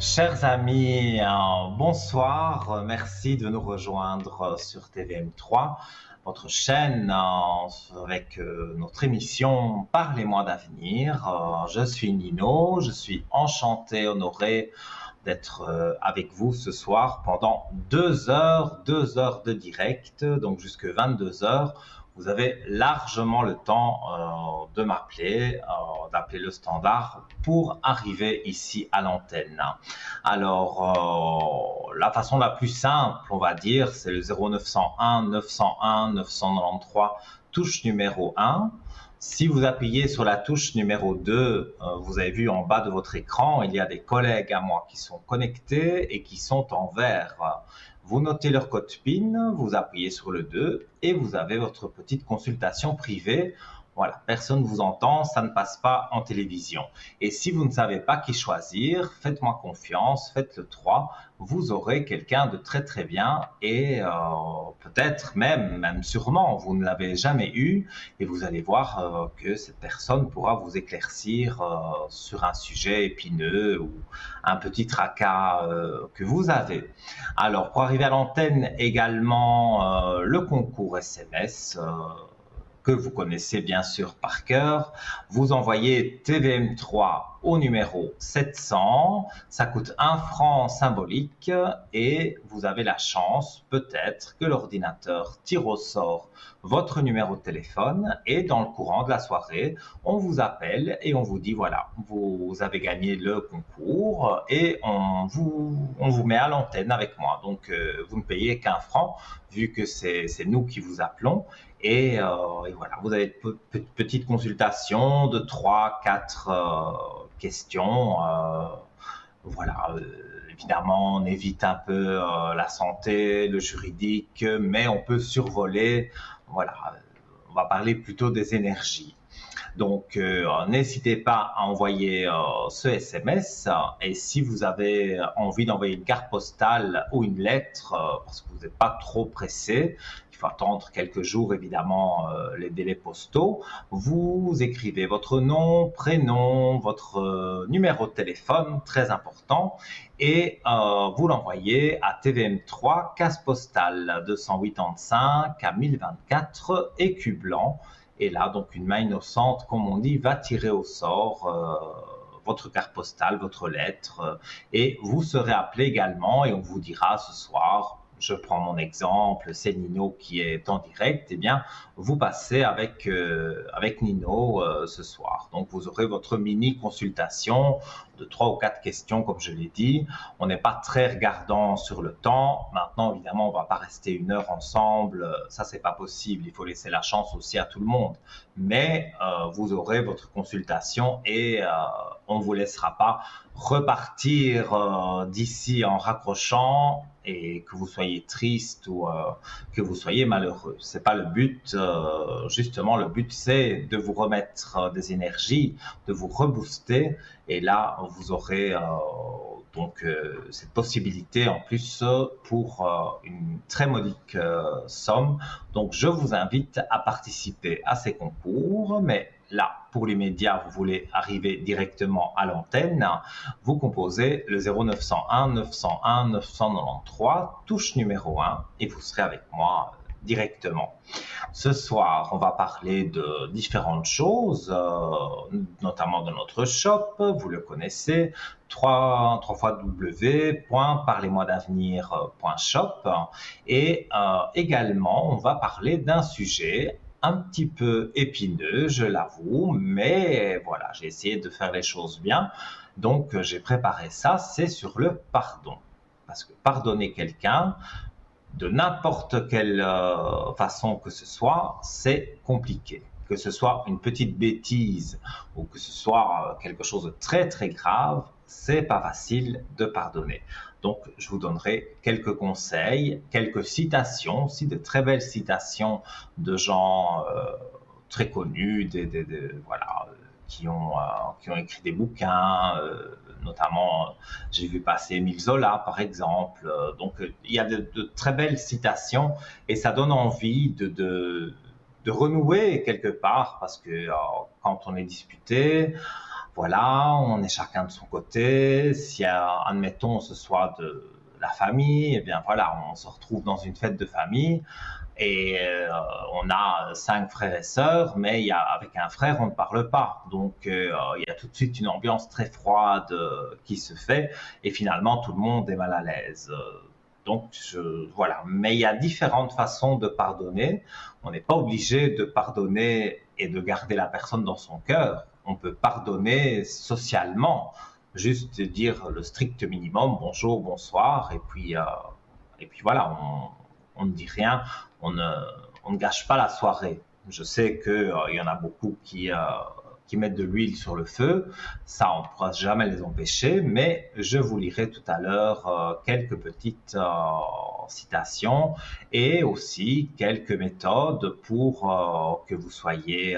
Chers amis, bonsoir. Merci de nous rejoindre sur TVM3, votre chaîne avec notre émission Parlez-moi d'avenir. Je suis Nino, je suis enchanté, honoré d'être avec vous ce soir pendant 2 heures de direct, donc jusque 22 heures. Vous avez largement le temps de m'appeler, d'appeler le standard pour arriver ici à l'antenne. Alors, la façon la plus simple, on va dire, c'est le 0901 901 993, touche numéro 1. Si vous appuyez sur la touche numéro 2, vous avez vu en bas de votre écran, il y a des collègues à moi qui sont connectés et qui sont en vert. Vous notez leur code PIN, vous appuyez sur le 2 et vous avez votre petite consultation privée. Voilà, personne ne vous entend, ça ne passe pas en télévision. Et si vous ne savez pas qui choisir, faites-moi confiance, faites le 3, vous aurez quelqu'un de très très bien et peut-être même sûrement, vous ne l'avez jamais eu et vous allez voir que cette personne pourra vous éclaircir sur un sujet épineux ou un petit tracas que vous avez. Alors, pour arriver à l'antenne également, le concours SMS que vous connaissez bien sûr par cœur. Vous envoyez TVM3 au numéro 700, ça coûte 1 franc symbolique et vous avez la chance peut-être que l'ordinateur tire au sort votre numéro de téléphone et dans le courant de la soirée, on vous appelle et on vous dit voilà, vous avez gagné le concours et on vous met à l'antenne avec moi. Donc vous ne payez qu'1 franc vu que c'est nous qui vous appelons. Et voilà, vous avez une petite consultation de 3, 4 questions. Voilà, évidemment, on évite un peu la santé, le juridique, mais on peut survoler. Voilà, on va parler plutôt des énergies. Donc, n'hésitez pas à envoyer ce SMS. Et si vous avez envie d'envoyer une carte postale ou une lettre, parce que vous n'êtes pas trop pressé, il faut attendre quelques jours, évidemment, les délais postaux, vous écrivez votre nom, prénom, votre numéro de téléphone, très important, et vous l'envoyez à TVM3, case postale 285 à 1024, écu blanc. Et là, donc, une main innocente, comme on dit, va tirer au sort votre carte postale, votre lettre, et vous serez appelé également, et on vous dira ce soir, je prends mon exemple, c'est Nino qui est en direct, eh bien, vous passez avec Nino ce soir. Donc, vous aurez votre mini consultation de 3 ou 4 questions, comme je l'ai dit. On n'est pas très regardant sur le temps. Maintenant, évidemment, on ne va pas rester 1 heure ensemble. Ça, c'est pas possible. Il faut laisser la chance aussi à tout le monde. Mais vous aurez votre consultation et on ne vous laissera pas repartir d'ici en raccrochant et que vous soyez triste ou que vous soyez malheureux. C'est pas le but. Justement, le but, c'est de vous remettre des énergies, de vous rebooster. Et là, vous aurez donc cette possibilité en plus pour une très modique somme. Donc, je vous invite à participer à ces concours, mais là, pour les médias, vous voulez arriver directement à l'antenne, vous composez le 0901 901 993, touche numéro 1, et vous serez avec moi directement. Ce soir, on va parler de différentes choses, notamment de notre shop, vous le connaissez, www.parlez-moi-d'avenir.shop, et également, on va parler d'un sujet un petit peu épineux, je l'avoue, mais voilà, j'ai essayé de faire les choses bien, donc j'ai préparé ça, c'est sur le pardon. Parce que pardonner quelqu'un, de n'importe quelle façon que ce soit, c'est compliqué. Que ce soit une petite bêtise ou que ce soit quelque chose de très très grave, c'est pas facile de pardonner. Donc, je vous donnerai quelques conseils, quelques citations, aussi de très belles citations de gens très connus, voilà, qui ont écrit des bouquins, notamment j'ai vu passer Émile Zola par exemple. Donc il y a de très belles citations et ça donne envie de renouer quelque part parce que quand on est disputé, voilà, on est chacun de son côté. Si, admettons, ce soit de la famille, eh bien voilà, on se retrouve dans une fête de famille et on a 5 frères et sœurs, mais avec un frère, on ne parle pas. Donc, il y a tout de suite une ambiance très froide qui se fait et finalement, tout le monde est mal à l'aise. Donc, voilà. Mais il y a différentes façons de pardonner. On n'est pas obligé de pardonner et de garder la personne dans son cœur. On peut pardonner socialement, juste dire le strict minimum, bonjour, bonsoir, et puis voilà, on ne dit rien, on ne gâche pas la soirée. Je sais qu'il y en a beaucoup qui mettent de l'huile sur le feu, ça on ne pourra jamais les empêcher, mais je vous lirai tout à l'heure quelques petites citations et aussi quelques méthodes pour que vous soyez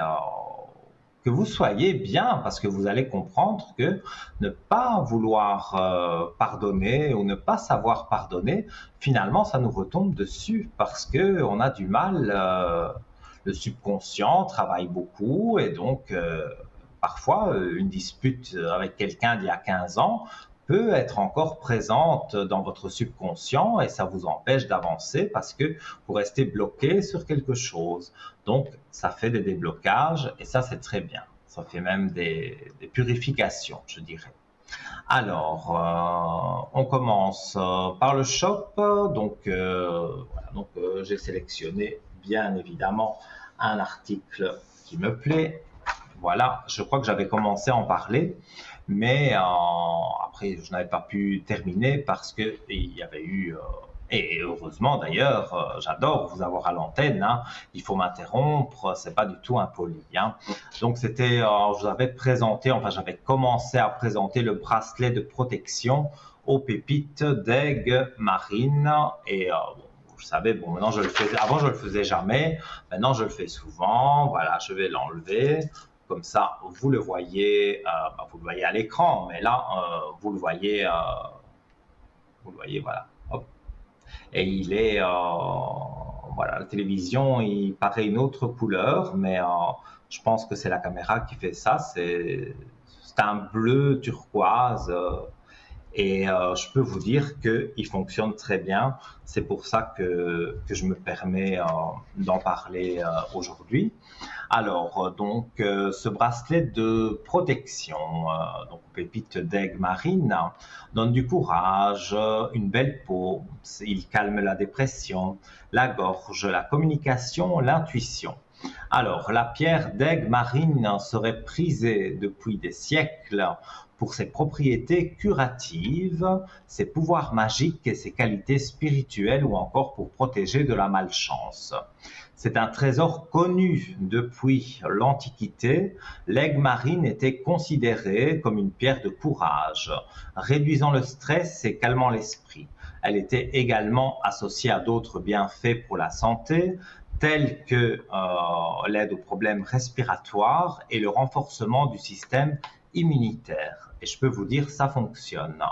bien, parce que vous allez comprendre que ne pas vouloir pardonner ou ne pas savoir pardonner, finalement, ça nous retombe dessus parce que on a du mal. Le subconscient travaille beaucoup et donc parfois une dispute avec quelqu'un d'il y a 15 ans peut être encore présente dans votre subconscient et ça vous empêche d'avancer parce que vous restez bloqué sur quelque chose. Donc, ça fait des déblocages et ça, c'est très bien. Ça fait même des purifications, je dirais. Alors, on commence par le shop. Donc, voilà. Donc, j'ai sélectionné bien évidemment un article qui me plaît. Voilà, je crois que j'avais commencé à en parler, mais après, je n'avais pas pu terminer parce qu'il y avait eu, et heureusement d'ailleurs, j'adore vous avoir à l'antenne, hein, il faut m'interrompre, c'est pas du tout impoli. Hein. Donc c'était, je vous avais présenté, enfin j'avais commencé à présenter le bracelet de protection aux pépites d'aigue marine et vous savez, bon, maintenant je le faisais, avant je le faisais jamais, maintenant je le fais souvent, voilà, je vais l'enlever. Comme ça, vous le voyez à l'écran, mais là, vous le voyez, voilà. Hop. Et il est, voilà, la télévision, il paraît une autre couleur, mais je pense que c'est la caméra qui fait ça. C'est un bleu turquoise. Et je peux vous dire qu'il fonctionne très bien. C'est pour ça que je me permets d'en parler aujourd'hui. Alors, donc, ce bracelet de protection, donc pépite d'aigue marine, donne du courage, une belle peau, il calme la dépression, la gorge, la communication, l'intuition. Alors, la pierre d'aigue marine serait prisée depuis des siècles pour ses propriétés curatives, ses pouvoirs magiques et ses qualités spirituelles ou encore pour protéger de la malchance. C'est un trésor connu depuis l'Antiquité. L'aigue marine était considérée comme une pierre de courage, réduisant le stress et calmant l'esprit. Elle était également associée à d'autres bienfaits pour la santé, tels que l'aide aux problèmes respiratoires et le renforcement du système immunitaire. Et je peux vous dire, ça fonctionne.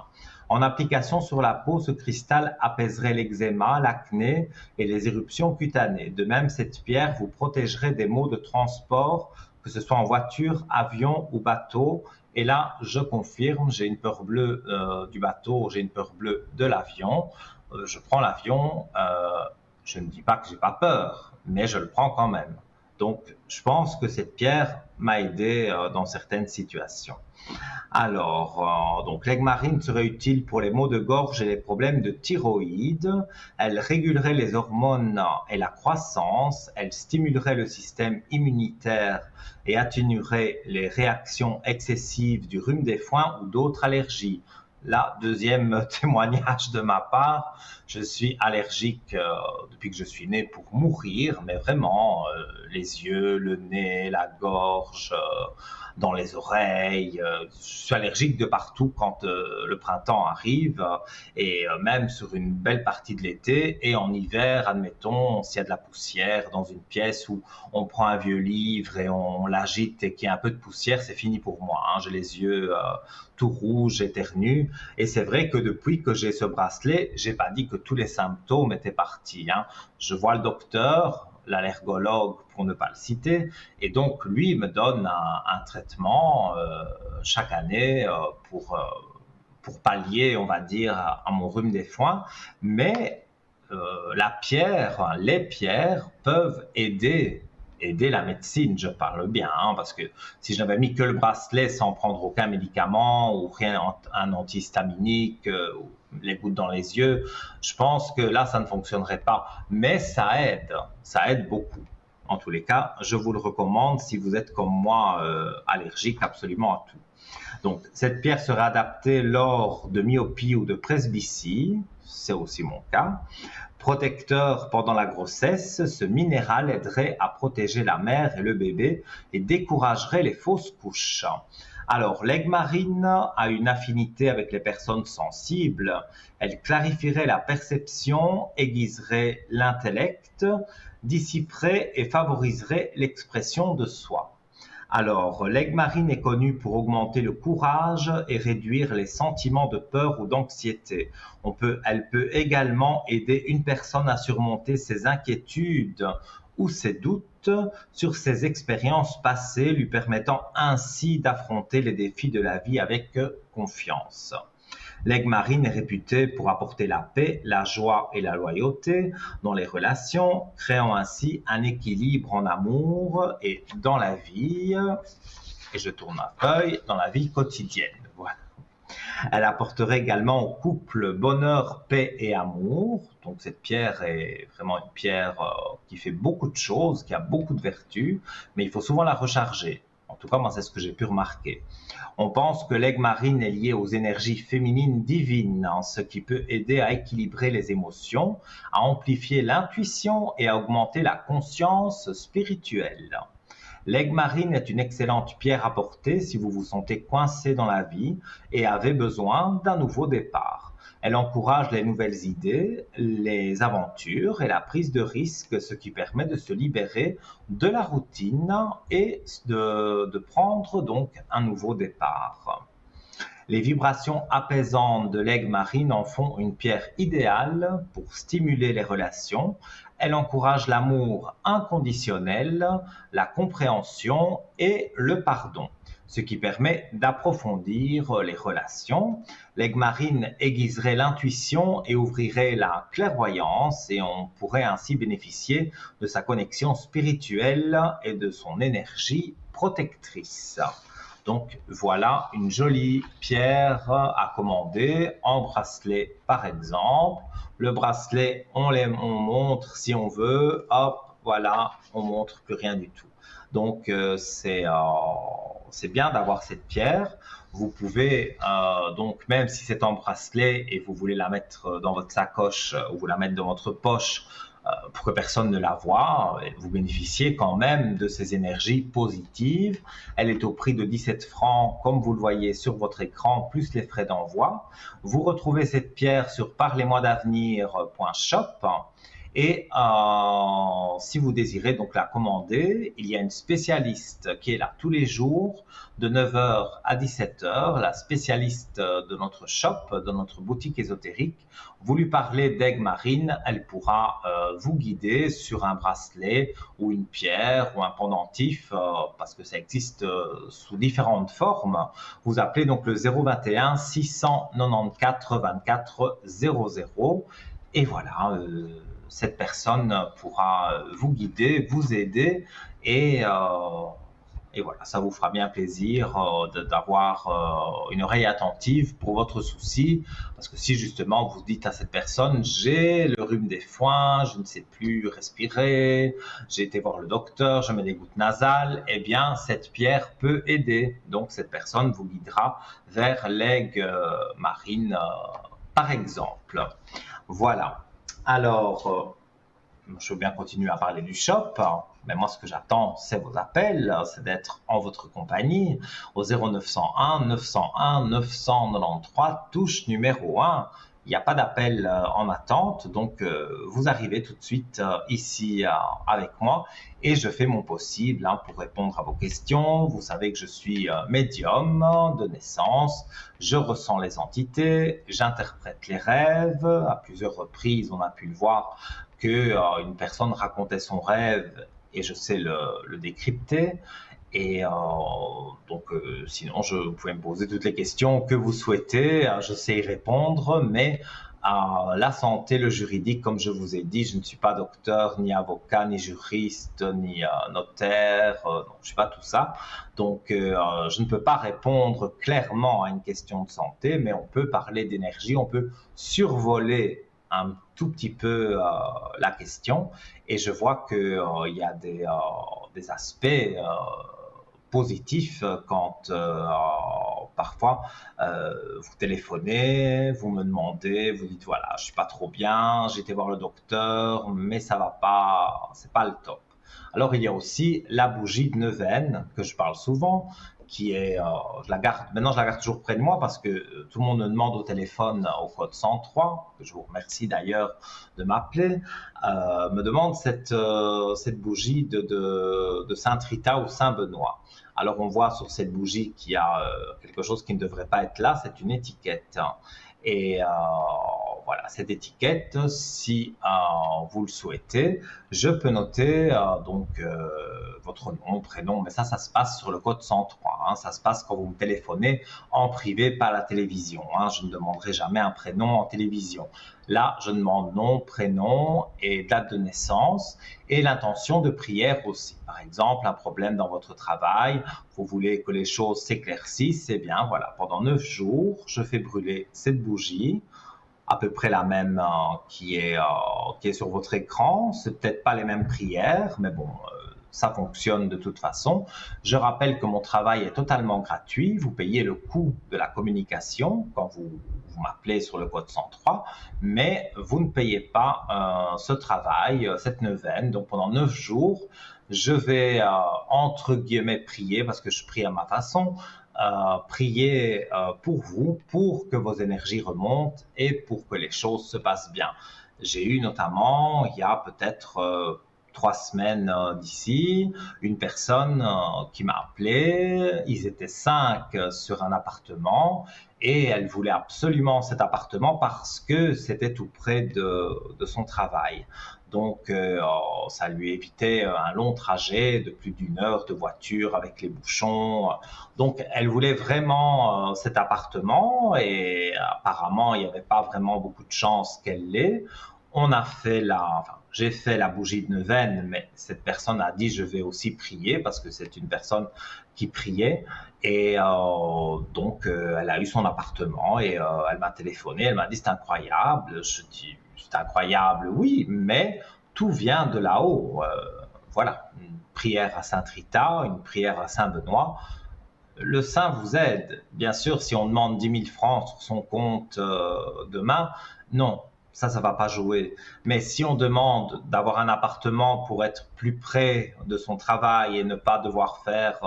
En application sur la peau, ce cristal apaiserait l'eczéma, l'acné et les éruptions cutanées. De même, cette pierre vous protégerait des maux de transport, que ce soit en voiture, avion ou bateau. Et là, je confirme, j'ai une peur bleue du bateau, j'ai une peur bleue de l'avion. Je prends l'avion, je ne dis pas que j'ai pas peur, mais je le prends quand même. Donc, je pense que cette pierre m'a aidé dans certaines situations. Alors, donc l'aigue marine serait utile pour les maux de gorge et les problèmes de thyroïde. Elle régulerait les hormones et la croissance. Elle stimulerait le système immunitaire et atténuerait les réactions excessives du rhume des foins ou d'autres allergies. Là, deuxième témoignage de ma part, je suis allergique depuis que je suis né pour mourir, mais vraiment, les yeux, le nez, la gorge, dans les oreilles. Je suis allergique de partout quand le printemps arrive et même sur une belle partie de l'été. Et en hiver, admettons, s'il y a de la poussière dans une pièce où on prend un vieux livre et on l'agite et qu'il y a un peu de poussière, c'est fini pour moi. Hein. J'ai les yeux tout rouges, éternus. Et c'est vrai que depuis que j'ai ce bracelet, j'ai pas dit que tous les symptômes étaient partis. Hein. Je vois le docteur, l'allergologue pour ne pas le citer, et donc lui me donne un traitement chaque année pour pallier, on va dire, à mon rhume des foins, mais les pierres peuvent aider la médecine, je parle bien, hein, parce que si je n'avais mis que le bracelet sans prendre aucun médicament ou rien, un antihistaminique, les gouttes dans les yeux, je pense que là, ça ne fonctionnerait pas. Mais ça aide beaucoup. En tous les cas, je vous le recommande si vous êtes comme moi allergique absolument à tout. Donc, cette pierre serait adaptée lors de myopie ou de presbytie, c'est aussi mon cas. Protecteur pendant la grossesse, ce minéral aiderait à protéger la mère et le bébé et découragerait les fausses couches. Alors, l'aigle marine a une affinité avec les personnes sensibles. Elle clarifierait la perception, aiguiserait l'intellect, dissiperait et favoriserait l'expression de soi. Alors, l'aigle marine est connue pour augmenter le courage et réduire les sentiments de peur ou d'anxiété. Elle peut également aider une personne à surmonter ses inquiétudes ou ses doutes sur ses expériences passées, lui permettant ainsi d'affronter les défis de la vie avec confiance. L'aigle marine est réputé pour apporter la paix, la joie et la loyauté dans les relations, créant ainsi un équilibre en amour et dans la vie, et je tourne ma feuille, dans la vie quotidienne. Voilà. Elle apporterait également au couple bonheur, paix et amour. Donc cette pierre est vraiment une pierre qui fait beaucoup de choses, qui a beaucoup de vertus, mais il faut souvent la recharger. En tout cas, moi, c'est ce que j'ai pu remarquer. On pense que l'aigle marine est lié aux énergies féminines divines, ce qui peut aider à équilibrer les émotions, à amplifier l'intuition et à augmenter la conscience spirituelle. L'aigle marine est une excellente pierre à porter si vous vous sentez coincé dans la vie et avez besoin d'un nouveau départ. Elle encourage les nouvelles idées, les aventures et la prise de risque, ce qui permet de se libérer de la routine et de prendre donc un nouveau départ. Les vibrations apaisantes de l'aigle marine en font une pierre idéale pour stimuler les relations. Elle encourage l'amour inconditionnel, la compréhension et le pardon, ce qui permet d'approfondir les relations. L'aigle marine aiguiserait l'intuition et ouvrirait la clairvoyance, et on pourrait ainsi bénéficier de sa connexion spirituelle et de son énergie protectrice. Donc voilà une jolie pierre à commander en bracelet par exemple. Le bracelet, on montre si on veut, hop, voilà, on montre plus rien du tout. Donc c'est bien d'avoir cette pierre. Vous pouvez donc, même si c'est en bracelet et vous voulez la mettre dans votre sacoche ou vous la mettre dans votre poche, pour que personne ne la voie, vous bénéficiez quand même de ces énergies positives. Elle est au prix de 17 francs, comme vous le voyez sur votre écran, plus les frais d'envoi. Vous retrouvez cette pierre sur parlez-moi-d'avenir.shop. Et si vous désirez donc la commander, il y a une spécialiste qui est là tous les jours de 9h à 17h, la spécialiste de notre shop, de notre boutique ésotérique. Vous lui parlez d'aigle marine, elle pourra vous guider sur un bracelet ou une pierre ou un pendentif, parce que ça existe sous différentes formes. Vous appelez donc le 021 694 24 00 et voilà. Cette personne pourra vous guider, vous aider et voilà, ça vous fera bien plaisir d'avoir une oreille attentive pour votre souci, parce que si justement vous dites à cette personne j'ai le rhume des foins, je ne sais plus respirer, j'ai été voir le docteur, je mets des gouttes nasales, eh bien cette pierre peut aider. Donc cette personne vous guidera vers l'aigle marine par exemple. Voilà. Alors, je veux bien continuer à parler du shop, mais moi ce que j'attends c'est vos appels, c'est d'être en votre compagnie au 0901 901 993 touche numéro 1. Il n'y a pas d'appel en attente, donc vous arrivez tout de suite ici avec moi et je fais mon possible pour répondre à vos questions. Vous savez que je suis médium de naissance, je ressens les entités, j'interprète les rêves. À plusieurs reprises, on a pu le voir que une personne racontait son rêve et je sais le décrypter. Et donc, sinon, vous pouvez me poser toutes les questions que vous souhaitez. Je sais y répondre, mais la santé, le juridique, comme je vous ai dit, je ne suis pas docteur, ni avocat, ni juriste, ni notaire. Non, je ne suis pas tout ça. Donc, je ne peux pas répondre clairement à une question de santé, mais on peut parler d'énergie, on peut survoler un tout petit peu la question. Et je vois qu'il y a des aspects positif quand parfois vous téléphonez, vous me demandez, vous dites voilà, je suis pas trop bien, j'ai été voir le docteur, mais ça va pas, c'est pas le top. Alors il y a aussi la bougie de neuvaine que je parle souvent, qui est, je la garde, maintenant je la garde toujours près de moi parce que tout le monde me demande au téléphone au code 103, que je vous remercie d'ailleurs de m'appeler, me demande cette bougie de Saint-Rita ou Saint-Benoît. Alors on voit sur cette bougie qu'il y a quelque chose qui ne devrait pas être là, c'est une étiquette. Et voilà, cette étiquette, si vous le souhaitez, je peux noter votre nom, prénom, mais ça se passe sur le code 103. Ça se passe quand vous me téléphonez en privé, pas à la télévision. Je ne demanderai jamais un prénom en télévision. Là, je demande nom, prénom et date de naissance et l'intention de prière aussi. Par exemple, un problème dans votre travail, vous voulez que les choses s'éclaircissent, eh bien voilà, pendant 9 jours, je fais brûler cette bougie, à peu près la même qui est sur votre écran. C'est peut-être pas les mêmes prières, mais bon, ça fonctionne de toute façon. Je rappelle que mon travail est totalement gratuit. Vous payez le coût de la communication quand vous m'appelez sur le code 103, mais vous ne payez pas ce travail, cette neuvaine. Donc pendant 9 jours, je vais entre guillemets prier, parce que je prie à ma façon, prier pour vous, pour que vos énergies remontent et pour que les choses se passent bien. J'ai eu notamment, il y a peut-être 3 semaines d'ici, une personne qui m'a appelé. Ils étaient 5 sur un appartement et elle voulait absolument cet appartement parce que c'était tout près de son travail. Donc, ça lui évitait un long trajet de plus d'1 heure de voiture avec les bouchons. Donc, elle voulait vraiment cet appartement et apparemment, il n'y avait pas vraiment beaucoup de chance qu'elle l'ait. J'ai fait la bougie de neuvaine, mais cette personne a dit je vais aussi prier parce que c'est une personne qui priait. Et donc, elle a eu son appartement et elle m'a téléphoné, elle m'a dit c'est incroyable. Je dis c'est incroyable, oui, mais tout vient de là-haut. Voilà, une prière à Saint-Rita, une prière à Saint-Benoît. Le saint vous aide. Bien sûr, si on demande 10 000 francs sur son compte demain, non, ça va pas jouer. Mais si on demande d'avoir un appartement pour être plus près de son travail et ne pas devoir faire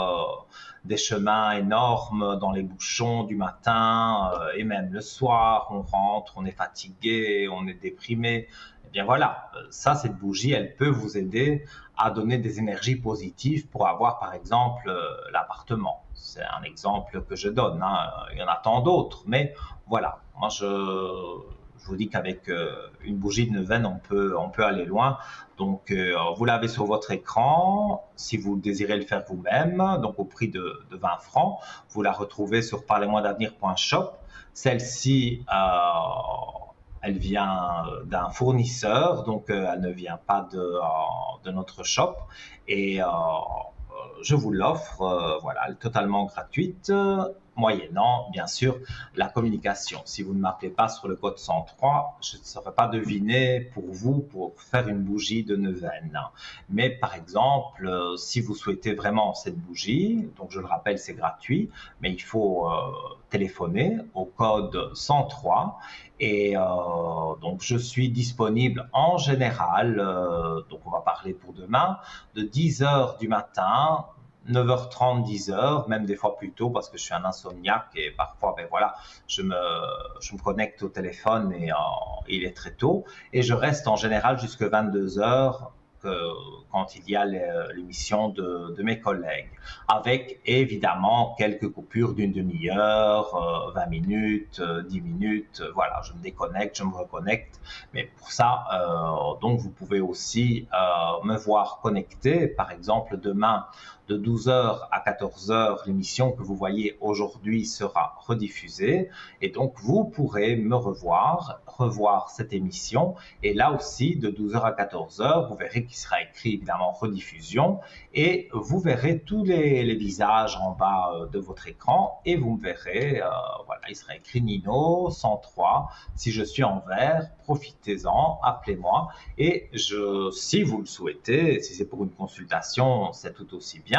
des chemins énormes dans les bouchons du matin et même le soir, on rentre, on est fatigué, on est déprimé, eh bien voilà, ça, cette bougie, elle peut vous aider à donner des énergies positives pour avoir, par exemple, l'appartement. C'est un exemple que je donne. Il y en a tant d'autres, mais voilà, moi je vous dis qu'avec une bougie de neuvaine, on peut aller loin. Donc, vous l'avez sur votre écran. Si vous désirez le faire vous-même, donc au prix de 20 francs, vous la retrouvez sur parlez-moi-d'avenir.shop. Celle-ci, elle vient d'un fournisseur, donc elle ne vient pas de notre shop. Et je vous l'offre, voilà, elle est totalement gratuite, moyennant, bien sûr, la communication. Si vous ne m'appelez pas sur le code 103, je ne saurais pas deviner pour vous pour faire une bougie de neuvaine. Mais par exemple, si vous souhaitez vraiment cette bougie, donc je le rappelle, c'est gratuit, mais il faut téléphoner au code 103 et donc je suis disponible en général, donc on va parler pour demain, de 10h du matin, 9h30, 10h, même des fois plus tôt parce que je suis un insomniaque et parfois, ben voilà, je me connecte au téléphone et il est très tôt. Et je reste en général jusqu'à 22h quand il y a l'émission de mes collègues, avec évidemment quelques coupures d'une demi-heure, 20 minutes, 10 minutes, voilà, je me déconnecte, je me reconnecte, mais pour ça, donc vous pouvez aussi me voir connecté, par exemple demain de 12h à 14h, l'émission que vous voyez aujourd'hui sera rediffusée et donc vous pourrez me revoir cette émission et là aussi de 12h à 14h, vous verrez qu'il sera écrit évidemment rediffusion et vous verrez tous les visages en bas de votre écran et vous me verrez, voilà, il sera écrit Nino 103. Si je suis en vert, profitez-en, appelez-moi et si vous le souhaitez, si c'est pour une consultation, c'est tout aussi bien,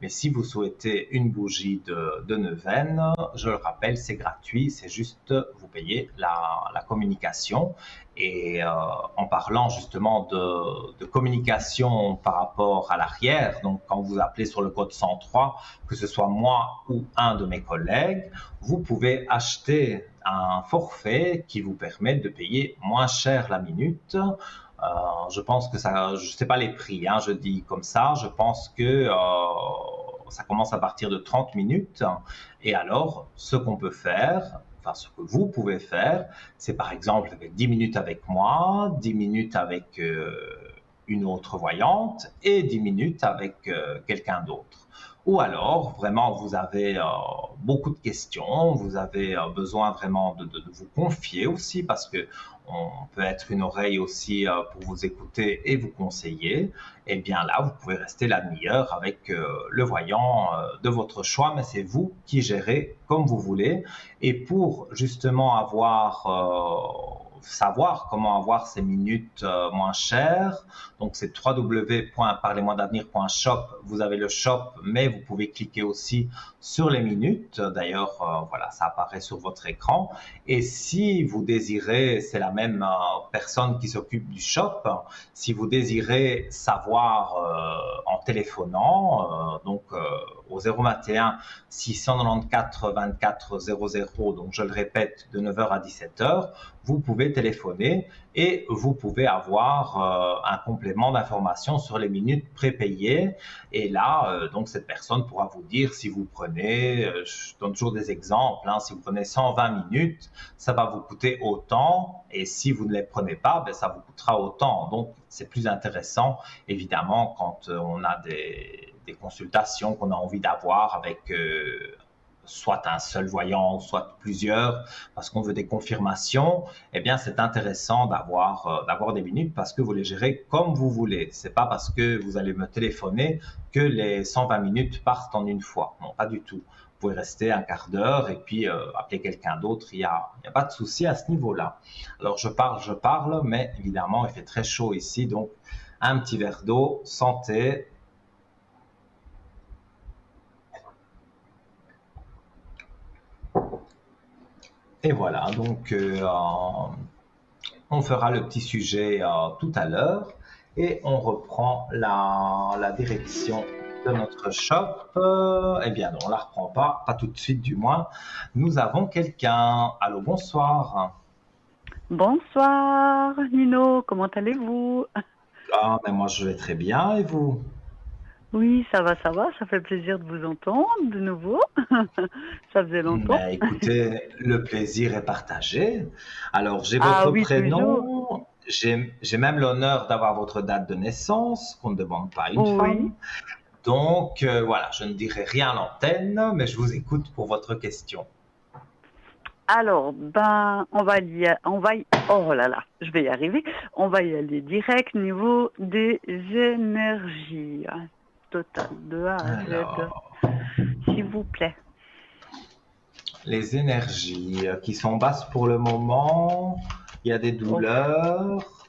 mais si vous souhaitez une bougie de neuvaine, je le rappelle, c'est gratuit, c'est juste vous payez la communication. Et en parlant justement de communication par rapport à l'arrière, donc quand vous appelez sur le code 103, que ce soit moi ou un de mes collègues, vous pouvez acheter un forfait qui vous permet de payer moins cher la minute. Je pense que ça, je ne sais pas les prix, hein, je dis comme ça, je pense que ça commence à partir de 30 minutes. Et alors, ce qu'on peut faire, enfin ce que vous pouvez faire, c'est par exemple avec 10 minutes avec moi, 10 minutes avec une autre voyante et 10 minutes avec quelqu'un d'autre. Ou alors, vraiment, vous avez beaucoup de questions, vous avez besoin vraiment de vous confier aussi parce que on peut être une oreille aussi pour vous écouter et vous conseiller. Et bien là, vous pouvez rester la demi-heure avec le voyant de votre choix, mais c'est vous qui gérez comme vous voulez. Et pour justement savoir comment avoir ces minutes moins chères, donc c'est www.parlez-moi-d'avenir.shop. Vous avez le shop, mais vous pouvez cliquer aussi sur les minutes. D'ailleurs, voilà, ça apparaît sur votre écran. Et si vous désirez, c'est la même personne qui s'occupe du shop, si vous désirez savoir en téléphonant, donc au 021 694 24 00, donc je le répète, de 9h à 17h, vous pouvez téléphoner et vous pouvez avoir un complément d'information sur les minutes prépayées. Et là, donc cette personne pourra vous dire si vous prenez, je donne toujours des exemples, hein, si vous prenez 120 minutes, ça va vous coûter autant, et si vous ne les prenez pas, ben, ça vous coûtera autant. Donc c'est plus intéressant, évidemment, quand on a des consultations qu'on a envie d'avoir avec soit un seul voyant, soit plusieurs, parce qu'on veut des confirmations, eh bien, c'est intéressant d'avoir des minutes parce que vous les gérez comme vous voulez. C'est pas parce que vous allez me téléphoner que les 120 minutes partent en une fois. Non, pas du tout. Vous pouvez rester un quart d'heure et puis appeler quelqu'un d'autre. Il y a pas de souci à ce niveau-là. Alors, je parle, mais évidemment, il fait très chaud ici, donc un petit verre d'eau, santé. Et voilà, donc on fera le petit sujet tout à l'heure et on reprend la direction de notre shop. Eh bien, non, on la reprend pas tout de suite du moins. Nous avons quelqu'un. Allô, bonsoir. Bonsoir Nino, comment allez-vous? Ah, ben moi je vais très bien et vous? Oui, ça fait plaisir de vous entendre de nouveau. Ça faisait longtemps. Ben, écoutez, le plaisir est partagé. Alors, j'ai Ah votre oui, toujours. prénom, j'ai même l'honneur d'avoir votre date de naissance, qu'on ne demande pas à une Oui. femme. Donc, voilà, je ne dirai rien à l'antenne, mais je vous écoute pour votre question. Alors, ben, oh là là, je vais y arriver. On va y aller direct niveau des énergies. Total, de A à Z, Alors, s'il vous plaît. les énergies qui sont basses pour le moment, il y a des Oh. douleurs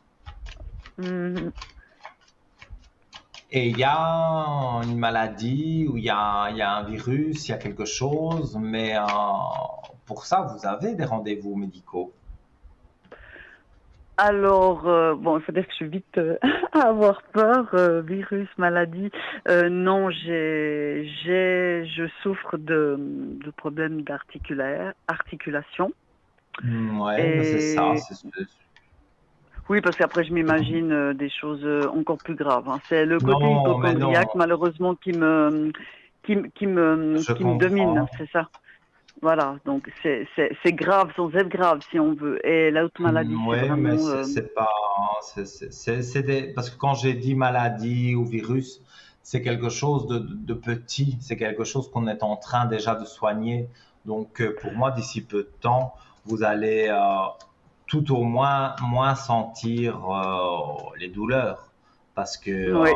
et il y a une maladie ou il y a un virus, il y a quelque chose, mais pour ça, vous avez des rendez-vous médicaux. Alors, bon, il faudrait que je suis vite à avoir peur, virus, maladie. Non, je souffre de problèmes articulation. Ouais, mais c'est ça. Et Oui, parce qu'après, je m'imagine des choses encore plus graves, hein. C'est le côté Non, mais non, hypochondriaque, malheureusement, je qui me domine, comprends. c'est ça. Voilà, donc c'est grave sans être grave, si on veut. Et l'autre maladie, c'est Oui, mais vraiment... c'est pas, parce que quand j'ai dit maladie ou virus, c'est quelque chose de petit, c'est quelque chose qu'on est en train déjà de soigner. Donc, pour moi, d'ici peu de temps, vous allez tout au moins sentir les douleurs, parce que oui,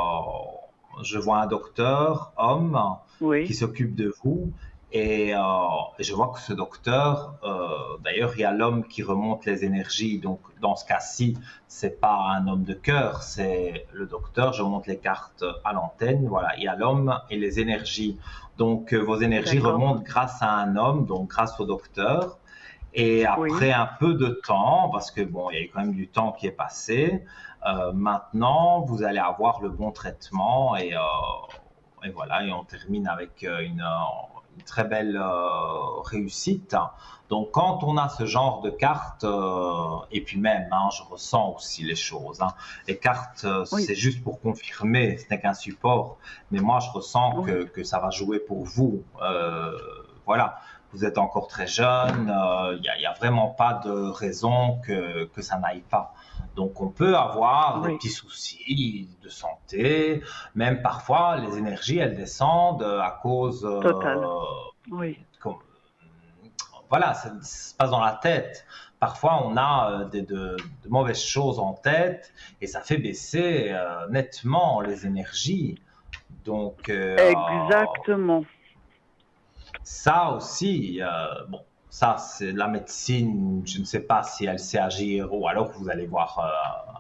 je vois un docteur, homme, qui oui, s'occupe de vous. Et je vois que ce docteur, d'ailleurs, il y a l'homme qui remonte les énergies. Donc, dans ce cas-ci, c'est pas un homme de cœur, c'est le docteur. Je monte les cartes à l'antenne. Voilà, il y a l'homme et les énergies. Donc, vos énergies d'accord, remontent grâce à un homme, donc grâce au docteur. Et oui, après un peu de temps, parce que bon, il y a eu quand même du temps qui est passé, maintenant, vous allez avoir le bon traitement et voilà, et on termine avec une très belle réussite. Donc, quand on a ce genre de cartes, et puis même, hein, je ressens aussi les choses, hein. Les cartes, oui, c'est juste pour confirmer, ce n'est qu'un support, mais moi, je ressens oui, que ça va jouer pour vous. Voilà, vous êtes encore très jeune, il y a vraiment pas de raison que ça n'aille pas. Donc, on peut avoir des oui, petits soucis de santé, même parfois, les énergies, elles descendent à cause, total, oui. comme- voilà, ça se passe dans la tête. Parfois, on a de mauvaises choses en tête et ça fait baisser nettement les énergies. Donc, Exactement. ça aussi, bon, ça, c'est la médecine. Je ne sais pas si elle sait agir ou alors vous allez voir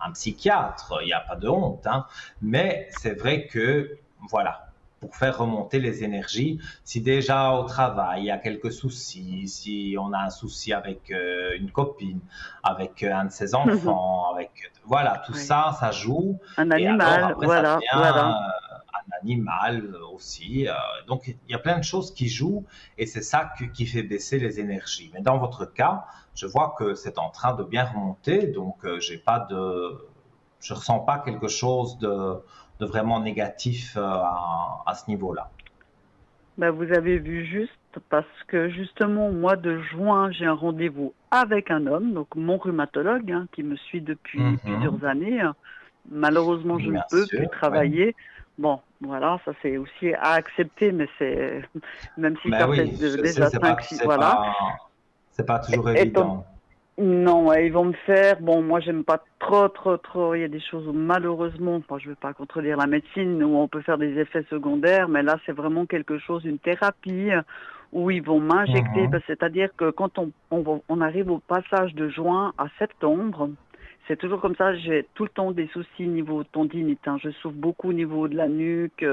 un psychiatre. Il n'y a pas de honte, hein. Mais c'est vrai que, voilà, pour faire remonter les énergies, si déjà au travail il y a quelques soucis, si on a un souci avec une copine, avec un de ses enfants, avec, voilà, tout Oui. ça, ça joue. Un Et alors animal, après, ça voilà, voilà. devient un animal aussi. Donc, il y a plein de choses qui jouent et c'est ça qui fait baisser les énergies. Mais dans votre cas, je vois que c'est en train de bien remonter, donc je ressens pas quelque chose de vraiment négatif à ce niveau-là. Ben, vous avez vu juste parce que justement au mois de juin, j'ai un rendez-vous avec un homme, donc mon rhumatologue, hein, qui me suit depuis Mhm. plusieurs années. Malheureusement, je ne Bien peux plus sûr, oui. travailler. Bon, voilà, ça c'est aussi à accepter, mais c'est même si Mais ça fait oui, je sais, déjà 5, 6, voilà. c'est pas toujours Étant évident. Non, ouais, ils vont me faire. Bon, moi, j'aime pas trop, trop, trop. Il y a des choses où, malheureusement, enfin, je vais pas contredire la médecine, où on peut faire des effets secondaires, mais là, c'est vraiment quelque chose, une thérapie, où ils vont m'injecter. Mhm. C'est-à-dire que quand on arrive au passage de juin à septembre, c'est toujours comme ça. J'ai tout le temps des soucis niveau tendinite, hein. Je souffre beaucoup au niveau de la nuque,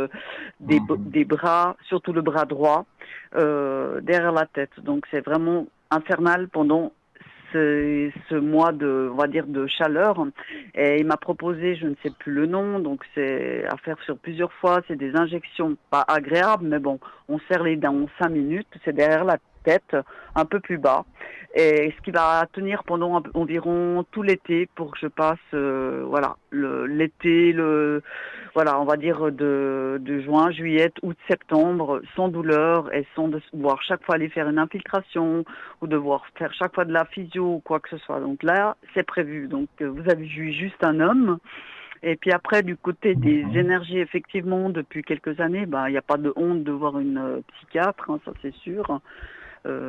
Mhm. des bras, surtout le bras droit, derrière la tête. Donc, c'est vraiment infernal pendant ce mois de, on va dire, de chaleur. Et il m'a proposé, je ne sais plus le nom, donc c'est à faire sur plusieurs fois. C'est des injections pas agréables, mais bon, on serre les dents en 5 minutes. C'est derrière la tête, un peu plus bas. Et ce qui va tenir pendant environ tout l'été pour que je passe, voilà, l'été, voilà, on va dire de juin, juillet, août, septembre, sans douleur et sans devoir chaque fois aller faire une infiltration ou devoir faire chaque fois de la physio ou quoi que ce soit. Donc là, c'est prévu. Donc vous avez vu juste un homme. Et puis après, du côté des Mhm. énergies, effectivement, depuis quelques années, ben il n'y a pas de honte de voir une psychiatre, hein, ça c'est sûr,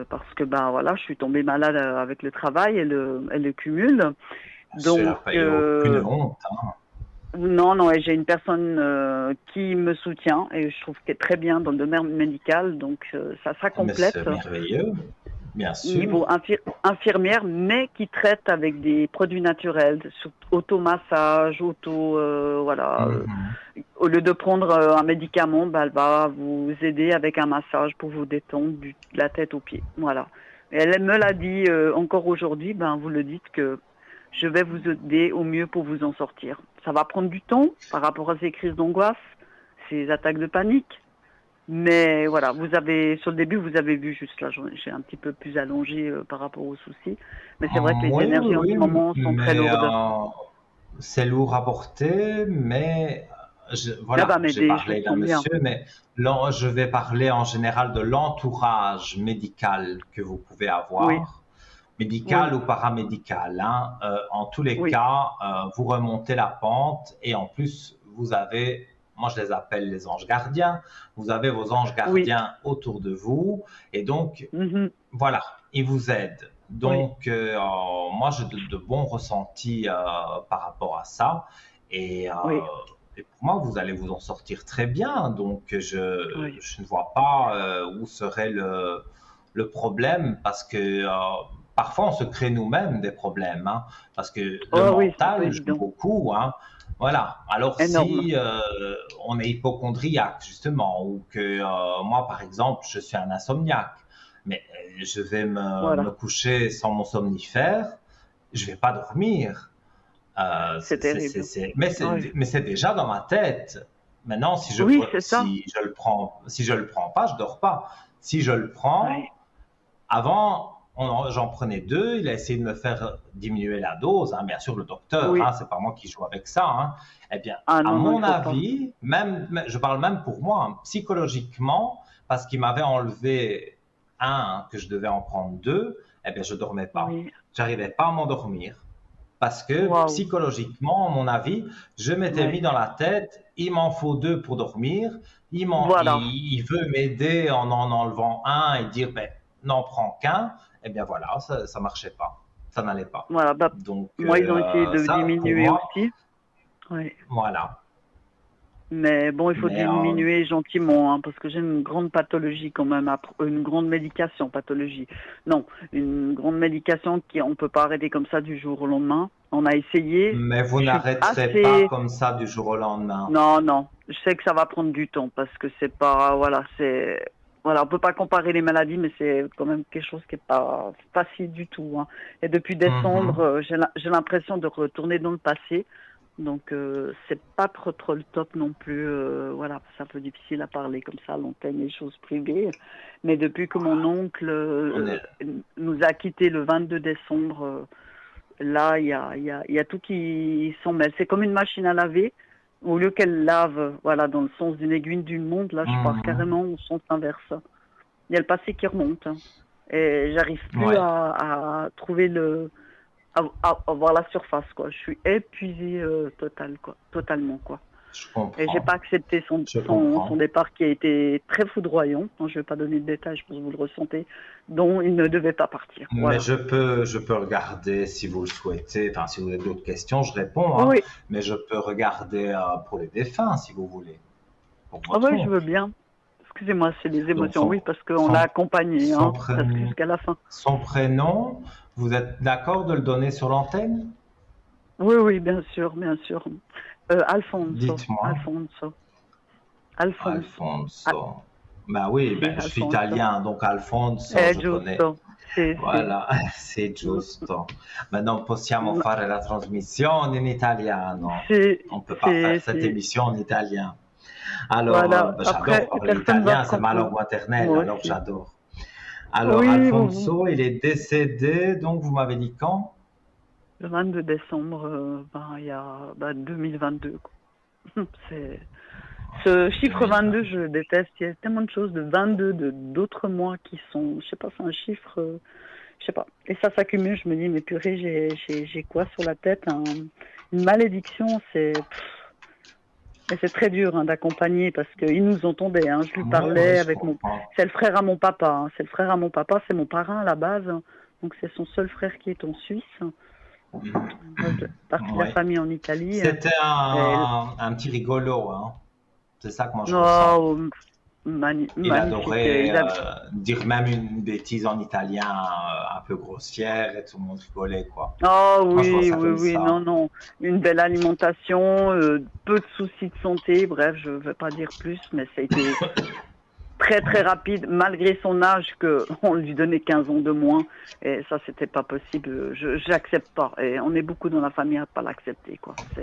parce que ben voilà, je suis tombée malade avec le travail et le cumul. Bien Donc sûr, il n'y a aucune honte, hein. non, non, et j'ai une personne qui me soutient et je trouve qu'elle est très bien dans le domaine médical, donc ça Mais complète. c'est merveilleux, bien Niveau sûr. infirmière, mais qui traite avec des produits naturels, automassage, voilà. Mhm. Au lieu de prendre un médicament, bah, elle va vous aider avec un massage pour vous détendre de la tête aux pieds. Voilà. Et elle me l'a dit encore aujourd'hui, ben vous le dites que je vais vous aider au mieux pour vous en sortir. Ça va prendre du temps par rapport à ces crises d'angoisse, ces attaques de panique. Mais voilà, sur le début, vous avez vu juste là, j'ai un petit peu plus allongé par rapport aux soucis. Mais c'est vrai que les Oui, oui, énergies en oui, ce moment sont très mais lourdes. c'est lourd à porter, mais Ça va voilà, j'ai m'aider, je le parlé d'un sens bien. monsieur, mais je vais parler en général de l'entourage médical que vous pouvez Oui, avoir, médical oui, ou paramédical, hein. En tous les oui. cas, vous remontez la pente et en plus, vous avez, moi je les appelle les anges gardiens, vous avez vos anges Oui. gardiens autour de vous et donc Mhm. voilà, ils vous aident. Oui. Donc, moi, j'ai de bons ressentis par rapport à ça. Et, euh, Oui. et pour moi, vous allez vous en sortir très bien. Donc, Oui. je ne vois pas où serait le problème parce que parfois, on se crée nous-mêmes des problèmes. Hein, parce que le Oh oui, c'est pas mental joue évident. beaucoup. Hein, voilà. Alors, Énorme. si on est hypochondriaque, justement, ou que moi, par exemple, je suis un insomniaque, mais je vais me Voilà. coucher sans mon somnifère, je vais pas dormir. C'est terrible. Oui. Mais c'est déjà dans ma tête. Maintenant, Oui, c'est ça. si je le prends pas, je dors pas. Si je le Oui. prends, avant, j'en prenais deux. Il a essayé de me faire diminuer la dose. Hein, bien sûr, le docteur, Oui. hein, c'est pas moi qui joue avec ça. Hein. Eh bien, Ah à non, non, il mon faut pas. avis, je parle même pour moi, hein, psychologiquement, parce qu'il m'avait enlevé un, que je devais en prendre deux, eh bien, je dormais pas. Oui. J'arrivais pas à m'endormir. Parce que Waouh. psychologiquement, à mon avis, je m'étais mis Oui. dans la tête, il m'en faut deux pour dormir. Voilà. Il veut m'aider en enlevant un et dire, ben, n'en prends qu'un. Eh bien voilà, ça marchait pas. Ça n'allait pas. Voilà. Bah, Donc moi, ils ont essayé de ça, pour diminuer moi, aussi. Oui. voilà. Mais bon, il faut Mais diminuer gentiment, hein, parce que j'ai une grande pathologie quand même, une grande médication, pathologie. Non, une grande médication qui on peut pas arrêter comme ça du jour au lendemain. On a essayé. vous Je suis n'arrêterez pas assez. comme ça du jour au lendemain. Non, non. Je sais que ça va prendre du temps parce que c'est pas, voilà, c'est, voilà, on peut pas comparer les maladies, mais c'est quand même quelque chose qui est pas facile du tout, hein. Et depuis décembre, Mhm. j'ai l'impression de retourner dans le passé. Donc c'est pas trop le top non plus. Voilà, c'est un peu difficile à parler comme ça à l'antenne des choses privées. Mais depuis que mon oncle On est, nous a quittés le 22 décembre, là il y a tout qui s'en mêle. C'est comme une machine à laver. Au lieu qu'elle lave, voilà, dans le sens d'une aiguille d'une montre, là je pars Mhm. carrément au sens inverse. Il y a le passé qui remonte, hein. Et j'arrive plus Ouais, à trouver à voir la surface, quoi. Je suis épuisée totalement, quoi. je Et j'ai pas comprends. accepté Je son comprends. départ qui a été très foudroyant. Je vais pas donner de détails, je pense que vous le ressentez, dont il ne devait pas partir. Mais Voilà. je peux regarder si vous le souhaitez. Enfin, si vous avez d'autres questions, je réponds. Hein. Oui, Mais je peux regarder pour les défunts, si vous voulez, pour ah votre oui, je veux oncle. bien. Excusez-moi, c'est les Donc, émotions. Oui, parce qu'on l'a accompagné, son, hein, presque jusqu'à la fin. son prénom, vous êtes d'accord de le donner sur l'antenne? Oui, oui, bien sûr, bien sûr. Alfonso, Dites-moi. Alfonso, Alfonso. Ah, Alfonso. Ben oui, si, ben, je suis Alfonso. italien, donc Alfonso, È je connais. giusto. Sì, sì. Voilà, c'est giusto. Ma non possiamo fare la trasmissione in italiano. Sì, On ne peut pas faire sì, cette sì. émission en italien. Alors, Voilà. ben, j'adore Après, parler personne va italien, c'est ma langue comprendre. maternelle, Moi alors aussi. j'adore. Alors, Oui, Alfonso, il est décédé, donc vous m'avez dit quand? le 22 décembre, il y a 2022, quoi. C'est ce chiffre 2020. 22, je le déteste. Il y a tellement de choses de 22, d'autres mois qui sont, je sais pas, c'est un chiffre, je sais pas. Et ça s'accumule. Je me dis, mais purée, j'ai quoi sur la tête, une malédiction. Et c'est très dur, hein, d'accompagner parce qu'il nous entendait, hein. Je lui Oui, oui, parlais je avec comprends. c'est le frère à mon papa, hein. C'est le frère à mon papa, c'est mon parrain à la base, hein. Donc c'est son seul frère qui est en Suisse. Moi, je fais partie de la Oui. famille en Italie. C'était Et, un petit rigolo, hein. C'est ça que moi je ressens. oh, Il magnifique. adorait dire même une bêtise en italien un peu grossière et tout le monde rigolait, quoi. Oh Moi, je vois oui, ça oui, comme oui, non, ça. non. Une belle alimentation, peu de soucis de santé, bref, je ne vais pas dire plus, mais ça a été très très rapide, malgré son âge, que on lui donnait 15 ans de moins, et ça c'était pas possible, j'accepte pas, et on est beaucoup dans la famille à pas l'accepter, quoi. Mais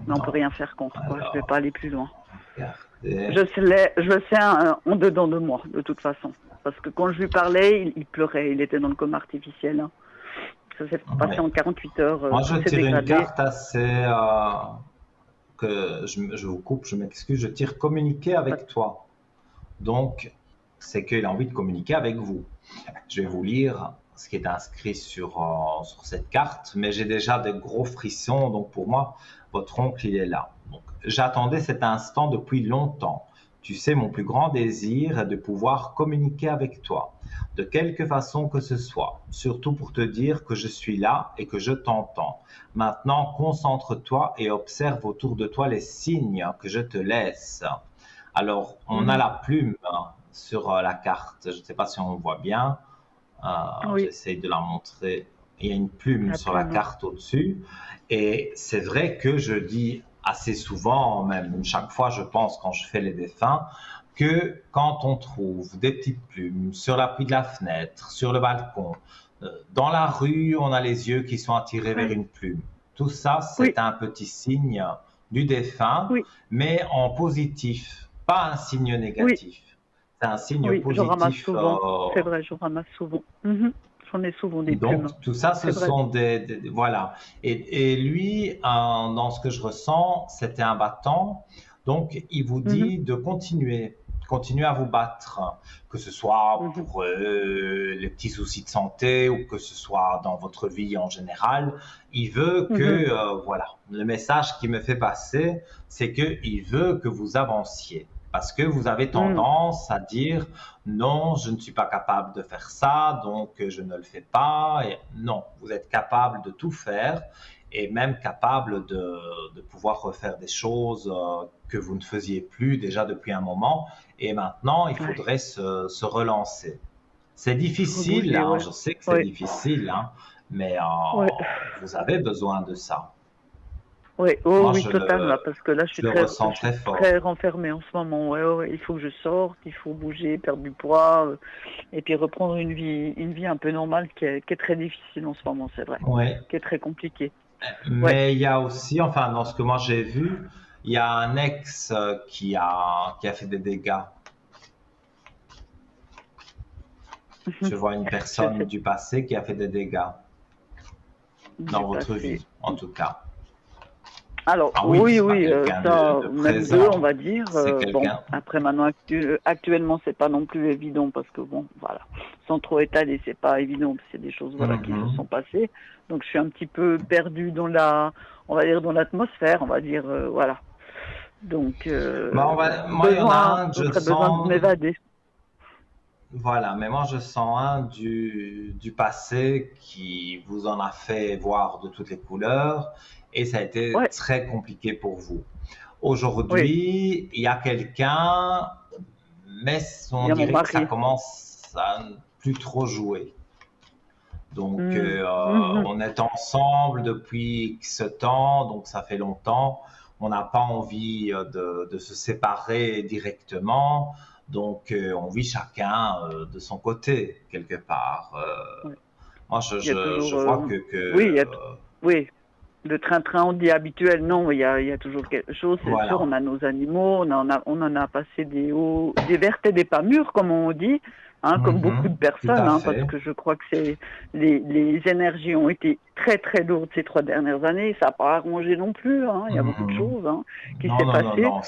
on peut Non. rien faire contre, quoi. Je vais pas Alors, aller plus loin. regardez. Je sais en dedans de moi, de toute façon, parce que quand je lui parlais, il pleurait, il était dans le coma artificiel, hein. Ça s'est passé Ouais. en 48 heures, Moi, je tout s'est tire une dégradé. carte assez que je vous coupe, je m'excuse. Je tire communiquer Pas- avec toi. Donc, c'est qu'il a envie de communiquer avec vous. Je vais vous lire ce qui est inscrit sur cette carte, mais j'ai déjà des gros frissons, donc pour moi, votre oncle, il est là. Donc, j'attendais cet instant depuis longtemps. Tu sais, mon plus grand désir est de pouvoir communiquer avec toi, de quelque façon que ce soit, surtout pour te dire que je suis là et que je t'entends. Maintenant, concentre-toi et observe autour de toi les signes que je te laisse. Alors, on a Mhm. la plume sur la carte. Je ne sais pas si on voit bien. Oui, J'essaye de la montrer. Il y a une plume la sur la plume. carte au-dessus. Et c'est vrai que je dis assez souvent, même chaque fois, je pense, quand je fais les défunts, que quand on trouve des petites plumes sur l'appui de la fenêtre, sur le balcon, dans la rue, on a les yeux qui sont attirés vers Oui, une plume. Tout ça, c'est oui, un petit signe du défunt, oui, mais en positif, pas un signe oui, négatif. C'est un signe oui, je ramasse positif. souvent. C'est vrai, je ramasse souvent. Mhm. J'en ai souvent des Donc, plumes. tout ça, ce C'est vrai. sont voilà. Et lui, dans ce que je ressens, c'était un battant. Donc, il vous Mhm. dit de continuer, continuer à vous battre, que ce soit Mhm. pour les petits soucis de santé ou que ce soit dans votre vie en général. Il veut que, Mhm. voilà, le message qu'il me fait passer, c'est qu'il veut que vous avanciez. Parce que vous avez Mhm. tendance à dire non, je ne suis pas capable de faire ça, donc je ne le fais pas. Et non, vous êtes capable de tout faire et même capable de pouvoir refaire des choses que vous ne faisiez plus déjà depuis un moment. Et maintenant, il Ouais, faudrait se relancer. C'est difficile, rebouger, hein, ouais. je sais que c'est Ouais, difficile, hein, mais ouais. vous avez besoin de ça. Ouais, oh Moi, oui, total, là, parce que là, je le je ressens suis très très fort. renfermée en ce moment. Ouais, ouais, ouais. Il faut que je sorte, il faut bouger, perdre du poids, et puis reprendre une vie un peu normale qui est très difficile en ce moment, c'est vrai, Oui. qui est très compliquée. Ouais. Mais il y a aussi, enfin, dans ce que moi j'ai vu, il y a un ex qui a fait des dégâts. Je vois une Je personne sais, du passé qui a fait des dégâts du dans votre passé. vie, en tout cas. Alors, Ah oui, oui, c'est pas oui, quelqu'un ça, de même deux, on présent. va dire. C'est Bon, quelqu'un. après, maintenant, actuellement, c'est pas non plus évident parce que, bon, voilà, sans trop étaler, c'est pas évident, c'est des choses, voilà, qui se sont Mhm. passées. Donc, je suis un petit peu perdue dans on va dire, dans l'atmosphère, on va dire, voilà. Donc, Bah, moi, il y en a un que ce je serait besoin de sens. m'évader. Voilà, mais moi je sens un du passé qui vous en a fait voir de toutes les couleurs et ça a été Ouais, très compliqué pour vous. oui, Aujourd'hui, il y a quelqu'un, mais il on y a mon dirait que ça mari. commence à ne plus trop jouer. Donc, Hmm. Mhm. on est ensemble depuis ce temps, donc ça fait longtemps. On n'a pas envie de se séparer directement. Donc, on vit chacun de son côté, quelque part. Ouais. Moi, Il y a je toujours, vois oui, oui, le train-train, on dit habituel, non, il y a toujours quelque chose, c'est sûr, on voilà. a nos animaux, on en a passé des hauts, des vertes et des pas mûrs, comme on dit, hein, comme beaucoup de Mhm, tout personnes, à hein, parce fait. que je crois que les énergies ont été très très lourdes ces 3 dernières années, ça n'a pas arrangé non plus, hein, il y a beaucoup de Mhm. choses, hein, qui Non, s'est non, non, passé. non.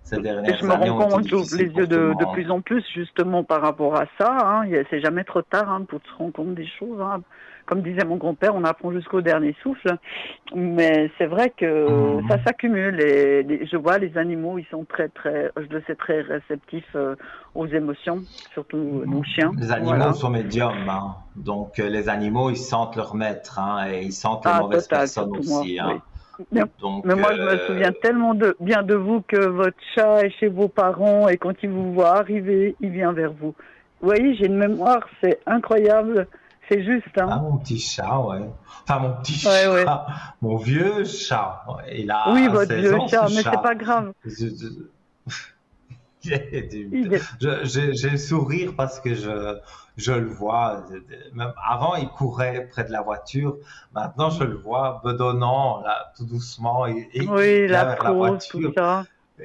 Ces Et je dernières me années rends ont été compte, j'ouvre les difficiles yeux pour tout le de monde. plus en plus justement par rapport à ça. Hein. C'est jamais trop tard hein, pour se rendre compte des choses. Hein. Comme disait mon grand-père, on apprend jusqu'au dernier souffle. Mais c'est vrai que ça Mhm. s'accumule. Je vois les animaux, ils sont très, très, je le sais, très réceptifs aux émotions, surtout nos chiens. Les animaux Voilà. sont médiums, hein. Donc les animaux, ils sentent leur maître, hein, et ils sentent les Ah, mauvaises total, personnes surtout moi, aussi, hein. oui. Mais, mais Donc, moi, je me souviens tellement bien de vous que votre chat est chez vos parents et quand il vous voit arriver, il vient vers vous. Vous voyez, j'ai une mémoire, c'est incroyable. C'est juste, hein. ah, mon petit chat, ouais. Enfin, mon petit Ouais, ouais. chat, mon vieux chat. Ouais, il Oui, a votre 16 vieux ans, ce chat, mais c'est chat. pas grave. Je- Il est... J'ai le sourire parce que je le vois. Même avant, il courait près de la voiture. Maintenant, je le vois bedonnant, là, tout doucement. Il Oui, vient la vers la prose, tout voiture. ça.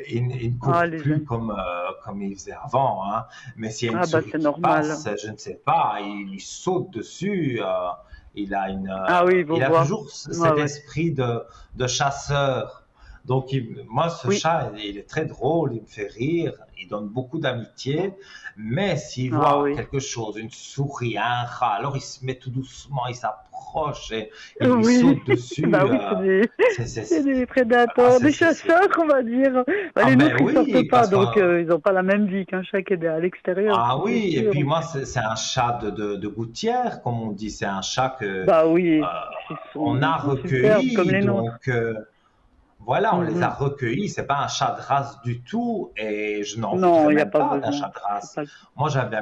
Il ne Ah, court les plus jeunes. comme il faisait avant, hein. Mais s'il y a une Ah, bah, souris c'est qui normal. passe, je ne sais pas, il lui saute dessus. Ah oui, Il vous a voit. toujours Ouais, cet ouais. esprit de chasseur. Donc, moi, ce Oui. chat, il est très drôle, il me fait rire, il donne beaucoup d'amitié. Mais s'il Ah voit oui. quelque chose, une souris, un rat, alors il se met tout doucement, il s'approche et il lui Oui, saute bah dessus. oui, C'est, c'est, c'est des ah, prédateurs, des chasseurs, on va dire. Bah, ah, les ben nôtres, ils sortent oui, pas, parce que donc ils n'ont pas la même vie qu'un chat qui est à l'extérieur, ah ça c'est oui, et sûr. puis moi, c'est un chat de gouttière, comme on dit. C'est un chat que Bah euh, oui, on ils a sont superbes comme recueilli. les nôtres. Donc, voilà, on les a Mhm. recueillis. C'est pas un chat de race du tout. Et je n'en Non, voudrais il n'y a même pas pas d'un besoin. chat de C'est race. pas... Moi, j'avais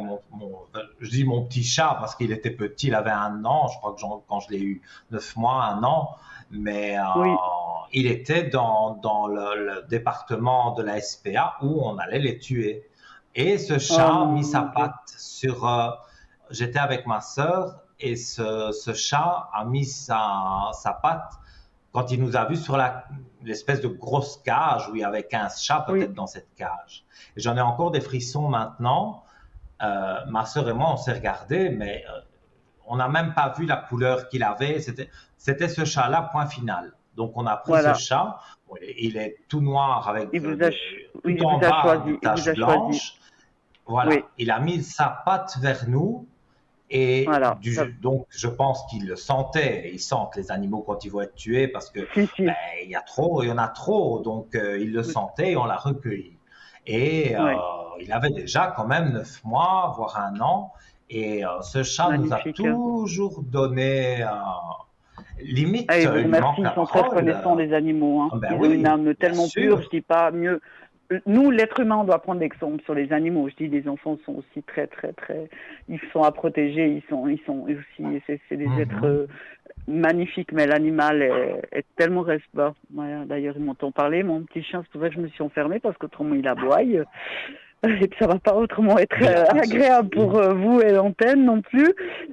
je dis mon petit chat parce qu'il était petit. Il avait 1 an. Je crois que quand je l'ai eu, 9 mois, 1 an. Mais Oui. il était dans le département de la SPA où on allait les tuer. Et ce chat Oh a non, mis sa mon Dieu. patte sur. J'étais avec ma sœur et ce chat a mis sa patte quand il nous a vus sur l'espèce de grosse cage où il y avait 15 chats Oui, peut-être dans cette cage. Et j'en ai encore des frissons maintenant. Ma sœur et moi, on s'est regardés, mais on n'a même pas vu la couleur qu'il avait. C'était ce chat-là, point final. Donc on a pris ce voilà. chat. Bon, il est tout noir avec Oui, tout il en vous a bas des choisi. Il vous taches a choisi. blanches. Oui, Voilà. Il a mis sa patte vers nous et voilà. donc, je pense qu'ils le sentaient. Ils sentent les animaux quand ils vont être tués parce que Si, ben, si. il y en a trop. Donc, ils le Oui, sentaient et on l'a recueilli. Et oui. il avait déjà quand même 9 mois, voire 1 an. Et ce chat nous a Magnifique. toujours donné, Ah, limite, ils vous il lui remercient, manque ils la sont très parole. reconnaissants, les animaux, hein. Ben Ils ont une oui, âme bien tellement pure, je sûr. dis pas mieux. Nous, l'être humain, on doit prendre exemple sur les animaux. Je dis, les enfants sont aussi très, très, très, ils sont à protéger, ils sont aussi, c'est des êtres Mhm. magnifiques, mais l'animal est tellement respect. D'ailleurs, ils m'entendent parler, mon petit chien, c'est pour ça que je me suis enfermée, parce qu'autrement, il aboie. Et que ça va pas autrement être Mais il n'y a pas de agréable souci. pour vous et l'antenne non plus.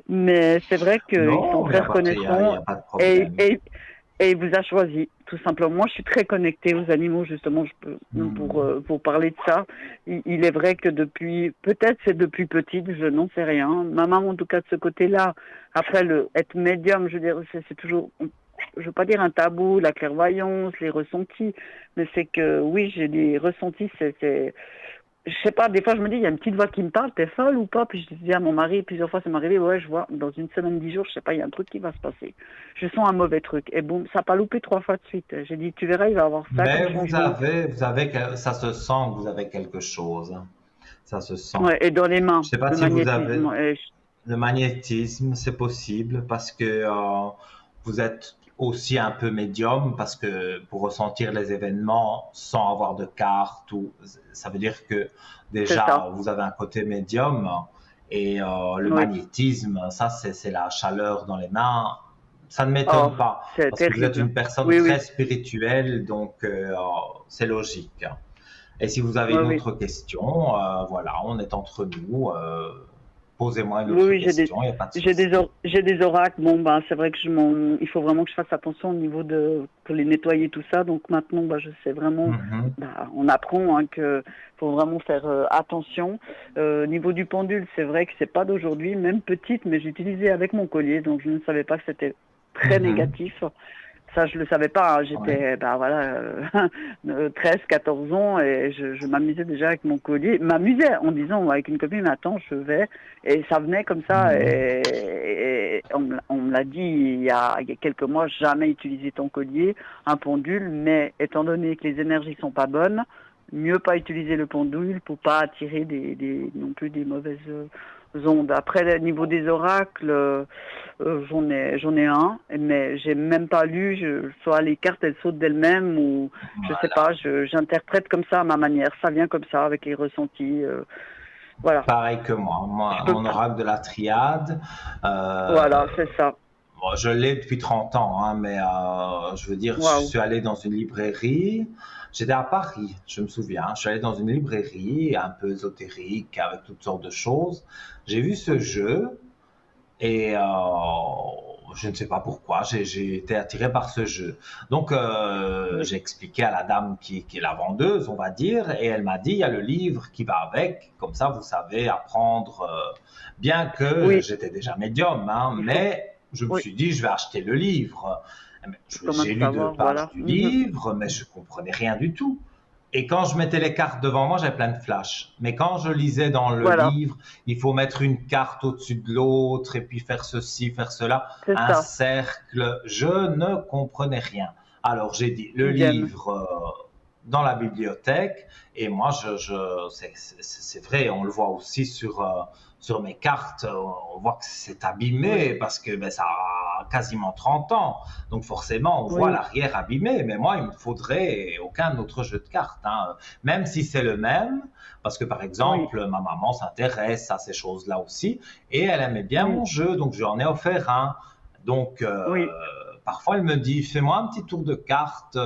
Mais c'est vrai qu'ils sont Non, mais très il reconnaissants y a pas de et, problème. et, et il vous a choisi, tout simplement. Moi, je suis très connectée aux animaux, justement, Mhm. pour parler de ça. Il est vrai que peut-être c'est depuis petite, je n'en sais rien. Ma maman, en tout cas, de ce côté-là, après, être médium, je veux dire, c'est toujours, je veux pas dire un tabou, la clairvoyance, les ressentis, mais c'est que, oui, j'ai des ressentis, je sais pas, des fois je me dis, il y a une petite voix qui me parle, t'es folle ou pas? Puis je dis à mon mari, plusieurs fois ça m'est arrivé, ouais, je vois, dans une semaine, 10 jours, je sais pas, il y a un truc qui va se passer. Je sens un mauvais truc. Et bon, ça n'a pas loupé 3 fois de suite. J'ai dit, tu verras, il va y avoir ça comme Mais changement. ça se sent que vous avez quelque chose, hein. Ça se sent. Ouais, et dans les Je mains, sais pas le si vous avez magnétisme. le magnétisme, c'est possible parce que vous êtes aussi un peu médium parce que pour ressentir les événements sans avoir de carte ou ça veut dire que C'est déjà ça. vous avez un côté médium et le Oui. magnétisme, ça c'est la chaleur dans les mains. Ça ne Oh, m'étonne pas c'est parce que vous êtes terrible. une personne Oui, très oui. spirituelle donc c'est logique. Et si vous avez Oui, une oui. autre question, voilà, on est entre nous. Posez-moi une Oui, autre oui, question, il n'y a pas de souci. j'ai des oracles. Bon, ben, c'est vrai que il faut vraiment que je fasse attention au niveau pour les nettoyer tout ça. Donc maintenant, bah, je sais vraiment, Mhm, bah, on apprend, hein, que faut vraiment faire attention. Au niveau du pendule, c'est vrai que c'est pas d'aujourd'hui, même petite, mais j'utilisais avec mon collier, donc je ne savais pas que c'était très mhm, négatif. Ça, je le savais pas, hein. ouais. J'étais, bah voilà, 13, 14 ans et je m'amusais déjà avec mon collier. M'amusais en disant avec une copine, mais attends, je vais. Et ça venait comme ça Mhm. et on me l'a dit il y a quelques mois, jamais utiliser ton collier, un pendule, mais étant donné que les énergies sont pas bonnes, mieux pas utiliser le pendule pour pas attirer non plus des mauvaises ondes. Après, au niveau des oracles, j'en ai un, mais j'ai même pas lu. Soit les cartes elles sautent d'elles-mêmes ou je sais Voilà. pas. J'interprète comme ça à ma manière. Ça vient comme ça avec les ressentis. Voilà. Pareil que moi. Je peux. Mon oracle de la triade, Voilà, c'est ça. bon, je l'ai depuis 30 ans, hein, mais je veux dire, je Waouh. suis allé dans une librairie. J'étais à Paris, je me souviens. Je suis allé dans une librairie un peu ésotérique avec toutes sortes de choses. J'ai vu ce Oui. jeu. Et je ne sais pas pourquoi, j'ai été attiré par ce jeu. Donc, Oui. j'ai expliqué à la dame qui est la vendeuse, on va dire, et elle m'a dit, il y a le livre qui va avec, comme ça vous savez apprendre, bien que Oui. j'étais déjà médium, hein, Il faut. mais je me Oui, suis dit, je vais acheter le livre. comment J'ai lu deux savoir, pages voilà. du Mhm. livre, mais je comprenais rien du tout. Et quand je mettais les cartes devant moi, j'avais plein de flashs. Mais quand je lisais dans le Voilà, livre, il faut mettre une carte au-dessus de l'autre et puis faire ceci, faire cela, c'est un ça, cercle. Je ne comprenais rien. Alors j'ai dit le idem. livre dans la bibliothèque et moi, c'est vrai, on le voit aussi sur mes cartes, on voit que c'est Oui, abîmé parce que ben, ça a quasiment 30 ans. Donc forcément, on voit oui, l'arrière abîmé. Mais moi, il me faudrait aucun autre jeu de cartes, hein. Même si c'est le même, parce que par oui, exemple, ma maman s'intéresse à ces choses-là aussi, et elle aimait bien oui, mon jeu, donc je lui en ai offert un. Donc oui. parfois, elle me dit, fais-moi un petit tour de cartes.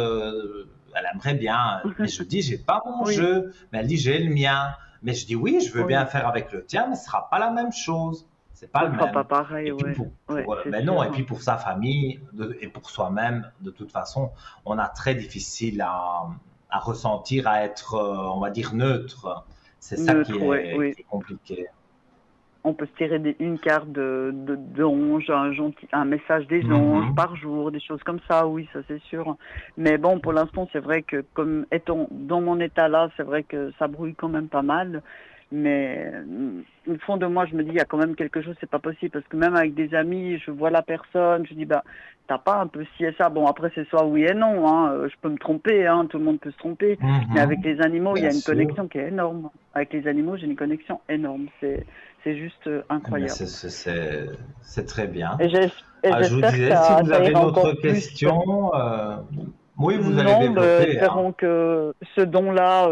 Elle aimerait bien, mais je dis, j'ai pas mon Oui, jeu. Mais elle dit, j'ai le mien. Mais je dis, oui, je veux bien oui. faire avec le tien, mais ce sera pas la même chose. C'est pas Ça le sera pas même. pareil, Et puis ouais. Ouais, c'est mais non, et sûr. puis pour sa famille et pour soi-même, de toute façon, on a très difficile à ressentir, à être, on va dire, neutre. C'est ça Neutre, ouais, oui. qui est compliqué. On peut se tirer une carte d'ange, un message des anges Mhm. par jour, des choses comme ça, oui, ça c'est sûr. Mais bon, pour l'instant, c'est vrai que comme étant dans mon état là, c'est vrai que ça brouille quand même pas mal. Mais au fond de moi, je me dis, il y a quand même quelque chose, c'est pas possible. Parce que même avec des amis, je vois la personne, je dis, bah, t'as pas un peu ci et ça. Bon, après, c'est soit oui et non, hein. Je peux me tromper, hein, tout le monde peut se tromper. Mais avec Mhm. les animaux, il y Bien a une sûr. connexion qui est énorme. Avec les animaux, j'ai une connexion énorme. C'est juste Eh bien, incroyable. c'est très bien. Et et Ah, je vous j'espère que disais, si vous ça avez ira d'autres encore plus. questions, oui, vous allez Non, ben, développer, hein. espérons que ce don-là,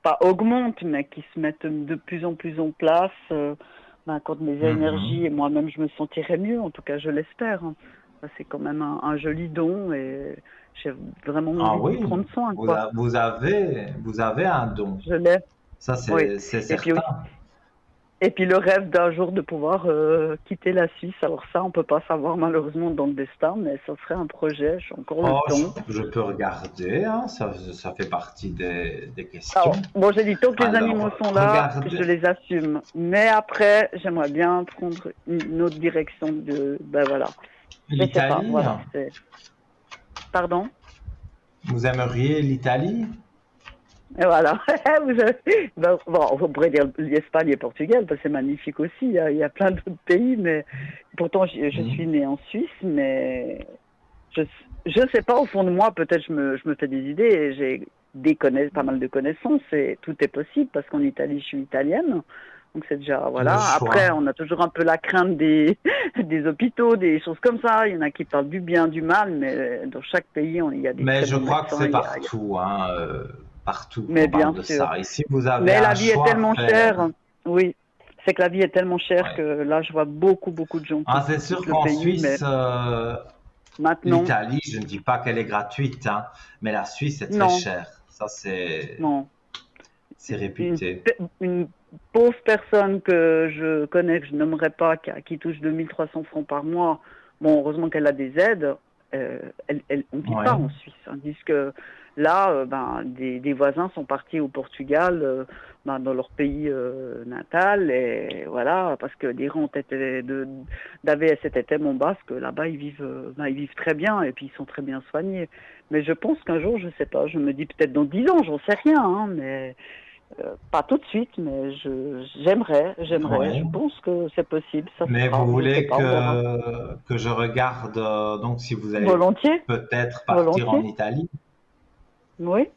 pas augmente, mais qu'il se mette de plus en place. Ben, quand mes énergies Mhm. et moi-même, je me sentirai mieux. En tout cas, je l'espère, hein. Ça, c'est quand même un joli don et j'ai vraiment Ah envie d'y oui, prendre soin, quoi. vous avez un don. Je l'ai, Ça, oui. c'est Et puis certain. aussi, et puis le rêve d'un jour de pouvoir quitter la Suisse. Alors ça, on peut pas savoir malheureusement dans le destin, mais ça serait un projet. J'ai encore le Oh, temps. je peux regarder, hein, ça fait partie des questions. Alors, bon, j'ai dit, tant que les animaux Alors, sont là, je regardez les assume. Mais après, j'aimerais bien prendre une autre direction de, ben voilà. Je sais pas, l'Italie. voilà, c'est, pardon? Vous aimeriez l'Italie? Et voilà. Bon, on pourrait dire l'Espagne et le Portugal, parce que c'est magnifique aussi. Il y a plein d'autres pays, mais pourtant, je suis Mhm. née en Suisse, mais je, je sais pas, au fond de moi, peut-être je me fais des idées et j'ai pas mal de connaissances et tout est possible parce qu'en Italie, je suis italienne. Donc c'est déjà, Le voilà. Après, choix. on a toujours un peu la crainte des hôpitaux, des choses comme ça. Il y en a qui parlent du bien, du mal, mais dans chaque pays, il y a des Mais très je bons crois que médecins. c'est partout, hein, partout Mais qu'on parle bien de sûr. ça. Ici, vous avez Mais un la vie est choix à tellement faire. chère. Oui, c'est que la vie est tellement chère que Ouais. là, je vois beaucoup de gens Ah, qui c'est quittent sûr le qu'en pays, mais Suisse, maintenant, l'Italie, je ne dis pas qu'elle est gratuite, hein, mais la Suisse est très non, chère. Ça, non. c'est une, réputé. une pauvre personne que je connais, que je nommerai pas, qui touche 2 300 francs par mois, bon, heureusement qu'elle a des aides, on ne vit pas Ouais. en Suisse. Tandis que là, ben, des voisins sont partis au Portugal, ben, dans leur pays natal, et voilà, parce que les rentes d'AVS étaient tellement basses que là-bas, ben, ils vivent très bien, et puis ils sont très bien soignés. Mais je pense qu'un jour, je sais pas, je me dis peut-être dans 10 ans, j'en sais rien, hein, mais pas tout de suite, mais j'aimerais. Ouais. Je pense que c'est possible, ça se Mais fera. vous Je sais voulez pas, on verra. que je regarde, donc si vous allez Volontiers, peut-être partir en volontiers. Italie. Oui,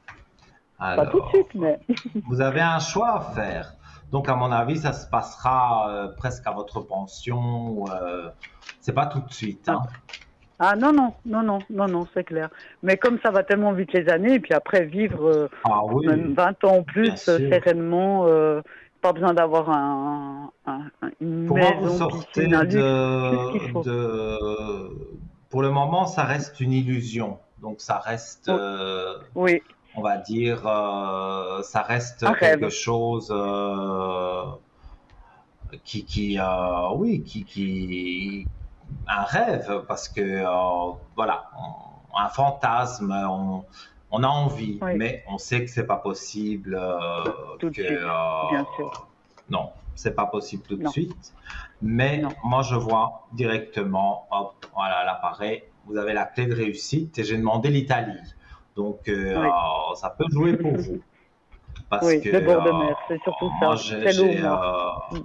pas tout de Alors, suite, mais vous avez un choix à faire. Donc, à mon avis, ça se passera presque à votre pension. C'est pas tout de suite, non. hein. Ah non, non, non, non, non, non, c'est clair. Mais comme ça va tellement vite les années, et puis après vivre Ah même oui, 20 ans en plus bien sûr. sereinement, pas besoin d'avoir une Pour moi, vous maison, sortez piscine, un luxe, tout ce qu'il faut. Pour le moment, ça reste une illusion. Donc, ça reste, Oui, oui, on va dire, ça un reste quelque rêve. chose oui, un rêve, parce que, voilà, un fantasme, on a envie, Oui, mais on sait que c'est pas possible, tout de que, suite, bien sûr. non. c'est pas possible tout de Non, suite. Mais non. moi, je vois directement, hop, voilà, l'appareil, vous avez la clé de réussite et j'ai demandé l'Italie. Donc, Oui, ça peut jouer pour vous. Parce oui, que le bord de mer, c'est surtout moi, ça. C'est l'eau, moi. Mm.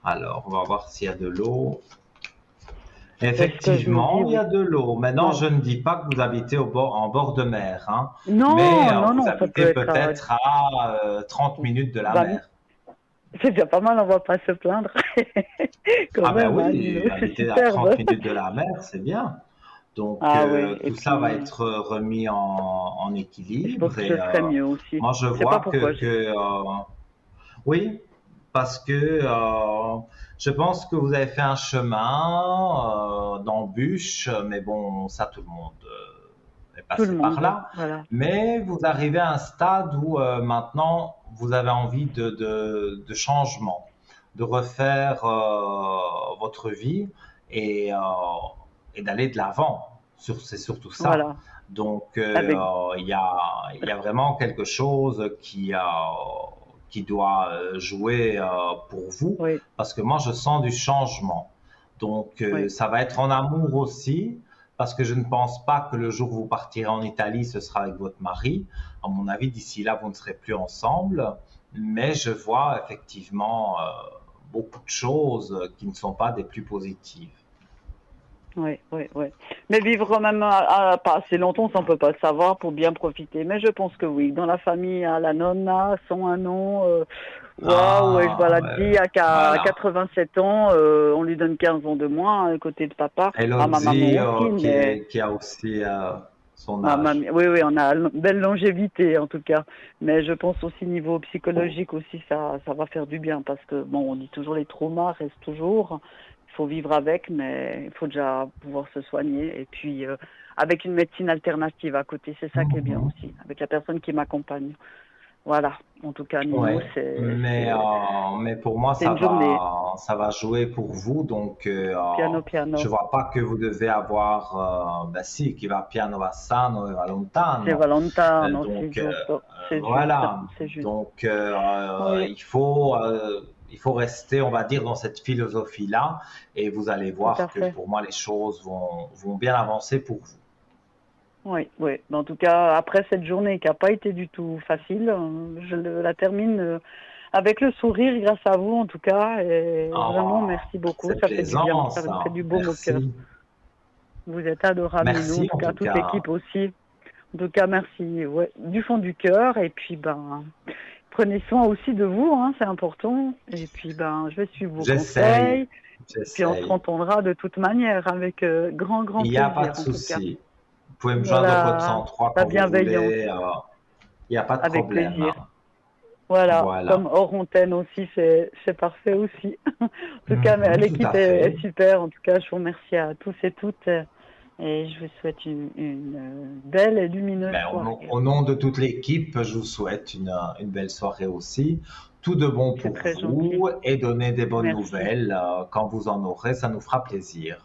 alors, on va voir s'il y a de l'eau. C'est ce que je me dis, Effectivement, il y oui. a de l'eau. Maintenant, Ouais. je ne dis pas que vous habitez en bord de mer, hein, mais Non, non, vous non, ça peut habitez être à peut-être à 30 minutes de la 20. mer. C'est déjà pas mal, on va pas se plaindre. Quand Ah ben même, hein, Nino, oui, c'est habiter à superbe. 30 minutes de la mer, c'est bien. Donc, Ah ouais, et tout ça va puis être remis en je pense équilibre. que ce Et serait mieux aussi. moi, je Je sais pas vois pourquoi. oui, parce que je pense que vous avez fait un chemin d'embûches, mais bon, ça, tout le monde est Tout le passé par monde, là. voilà. Mais vous arrivez à un stade où maintenant, vous avez envie de changement, de refaire votre vie et, euh, et d'aller de l'avant. C'est surtout ça. Voilà. Donc, Avec, il y a vraiment quelque chose qui doit jouer pour vous, oui, parce que moi, je sens du changement. Donc, oui. ça va être en amour aussi, parce que je ne pense pas que le jour où vous partirez en Italie, ce sera avec votre mari. À mon avis, d'ici là, vous ne serez plus ensemble. Mais je vois effectivement beaucoup de choses qui ne sont pas des plus positives. Oui, oui, oui. Mais vivre même pas assez longtemps, ça on peut pas le savoir pour bien profiter. Mais je pense que oui. Dans la famille, à la nonna, son un an, waouh, et je vois Ah, la dit à voilà. 87 ans, on lui donne 15 ans de moins à côté de papa. Et Ah, ma maman Elodie, aussi, mais qui a aussi son ma âge. mamie, oui, oui, on a une belle longévité en tout cas. Mais je pense aussi niveau psychologique aussi, ça va faire du bien parce que bon, on dit toujours les traumas restent toujours. Il faut vivre avec, mais il faut déjà pouvoir se soigner. Et puis avec une médecine alternative à côté, c'est ça qui est bien Mhm. aussi, avec la personne qui m'accompagne. Voilà. En tout cas, Nino, Ouais, mais pour moi, c'est une journée ça va jouer pour vous. Donc, piano je piano. vois pas que vous devez avoir, ben si, qui va piano va sano e va C'est lontano. Valentano, c'est Donc, juste, c'est juste, voilà. c'est juste. Donc, Oui, il faut rester, on va dire, dans cette philosophie-là, et vous allez tout à voir que fait. pour moi, les choses vont bien avancer pour vous. Oui, oui. Mais en tout cas, après cette journée qui n'a pas été du tout facile, la termine avec le sourire grâce à vous en tout cas. Et vraiment, Ah, merci beaucoup. c'est Ça fait du bien. plaisant, Ça me fait ça. du baume au cœur. Merci. Vous êtes adorable, Nino. En Merci tout en cas, tout toute cas. l'équipe aussi. En tout cas, merci. Ouais, du fond du cœur. Et puis, ben, prenez soin aussi de vous, hein, c'est important. Et puis, ben, je vais suivre vos J'essaye, conseils. Puis, on se j'essaye. entendra de toute manière avec grand, grand Il n'y a pas de plaisir, en tout cas. souci. Vous pouvez me joindre au code Voilà, 103 la quand vous bienveillance, voulez. Il n'y a pas de avec problème. plaisir. Voilà, comme Voilà. hors antenne aussi, c'est parfait aussi. En tout cas, mais Mhm, tout l'équipe à fait. est super. En tout cas, je vous remercie à tous et toutes. Et je vous souhaite une belle et lumineuse Ben, soirée. au nom de toute l'équipe, je vous souhaite une belle soirée aussi. Tout de bon C'est pour très gentil. vous et donner des bonnes Merci. nouvelles quand vous en aurez, ça nous fera plaisir.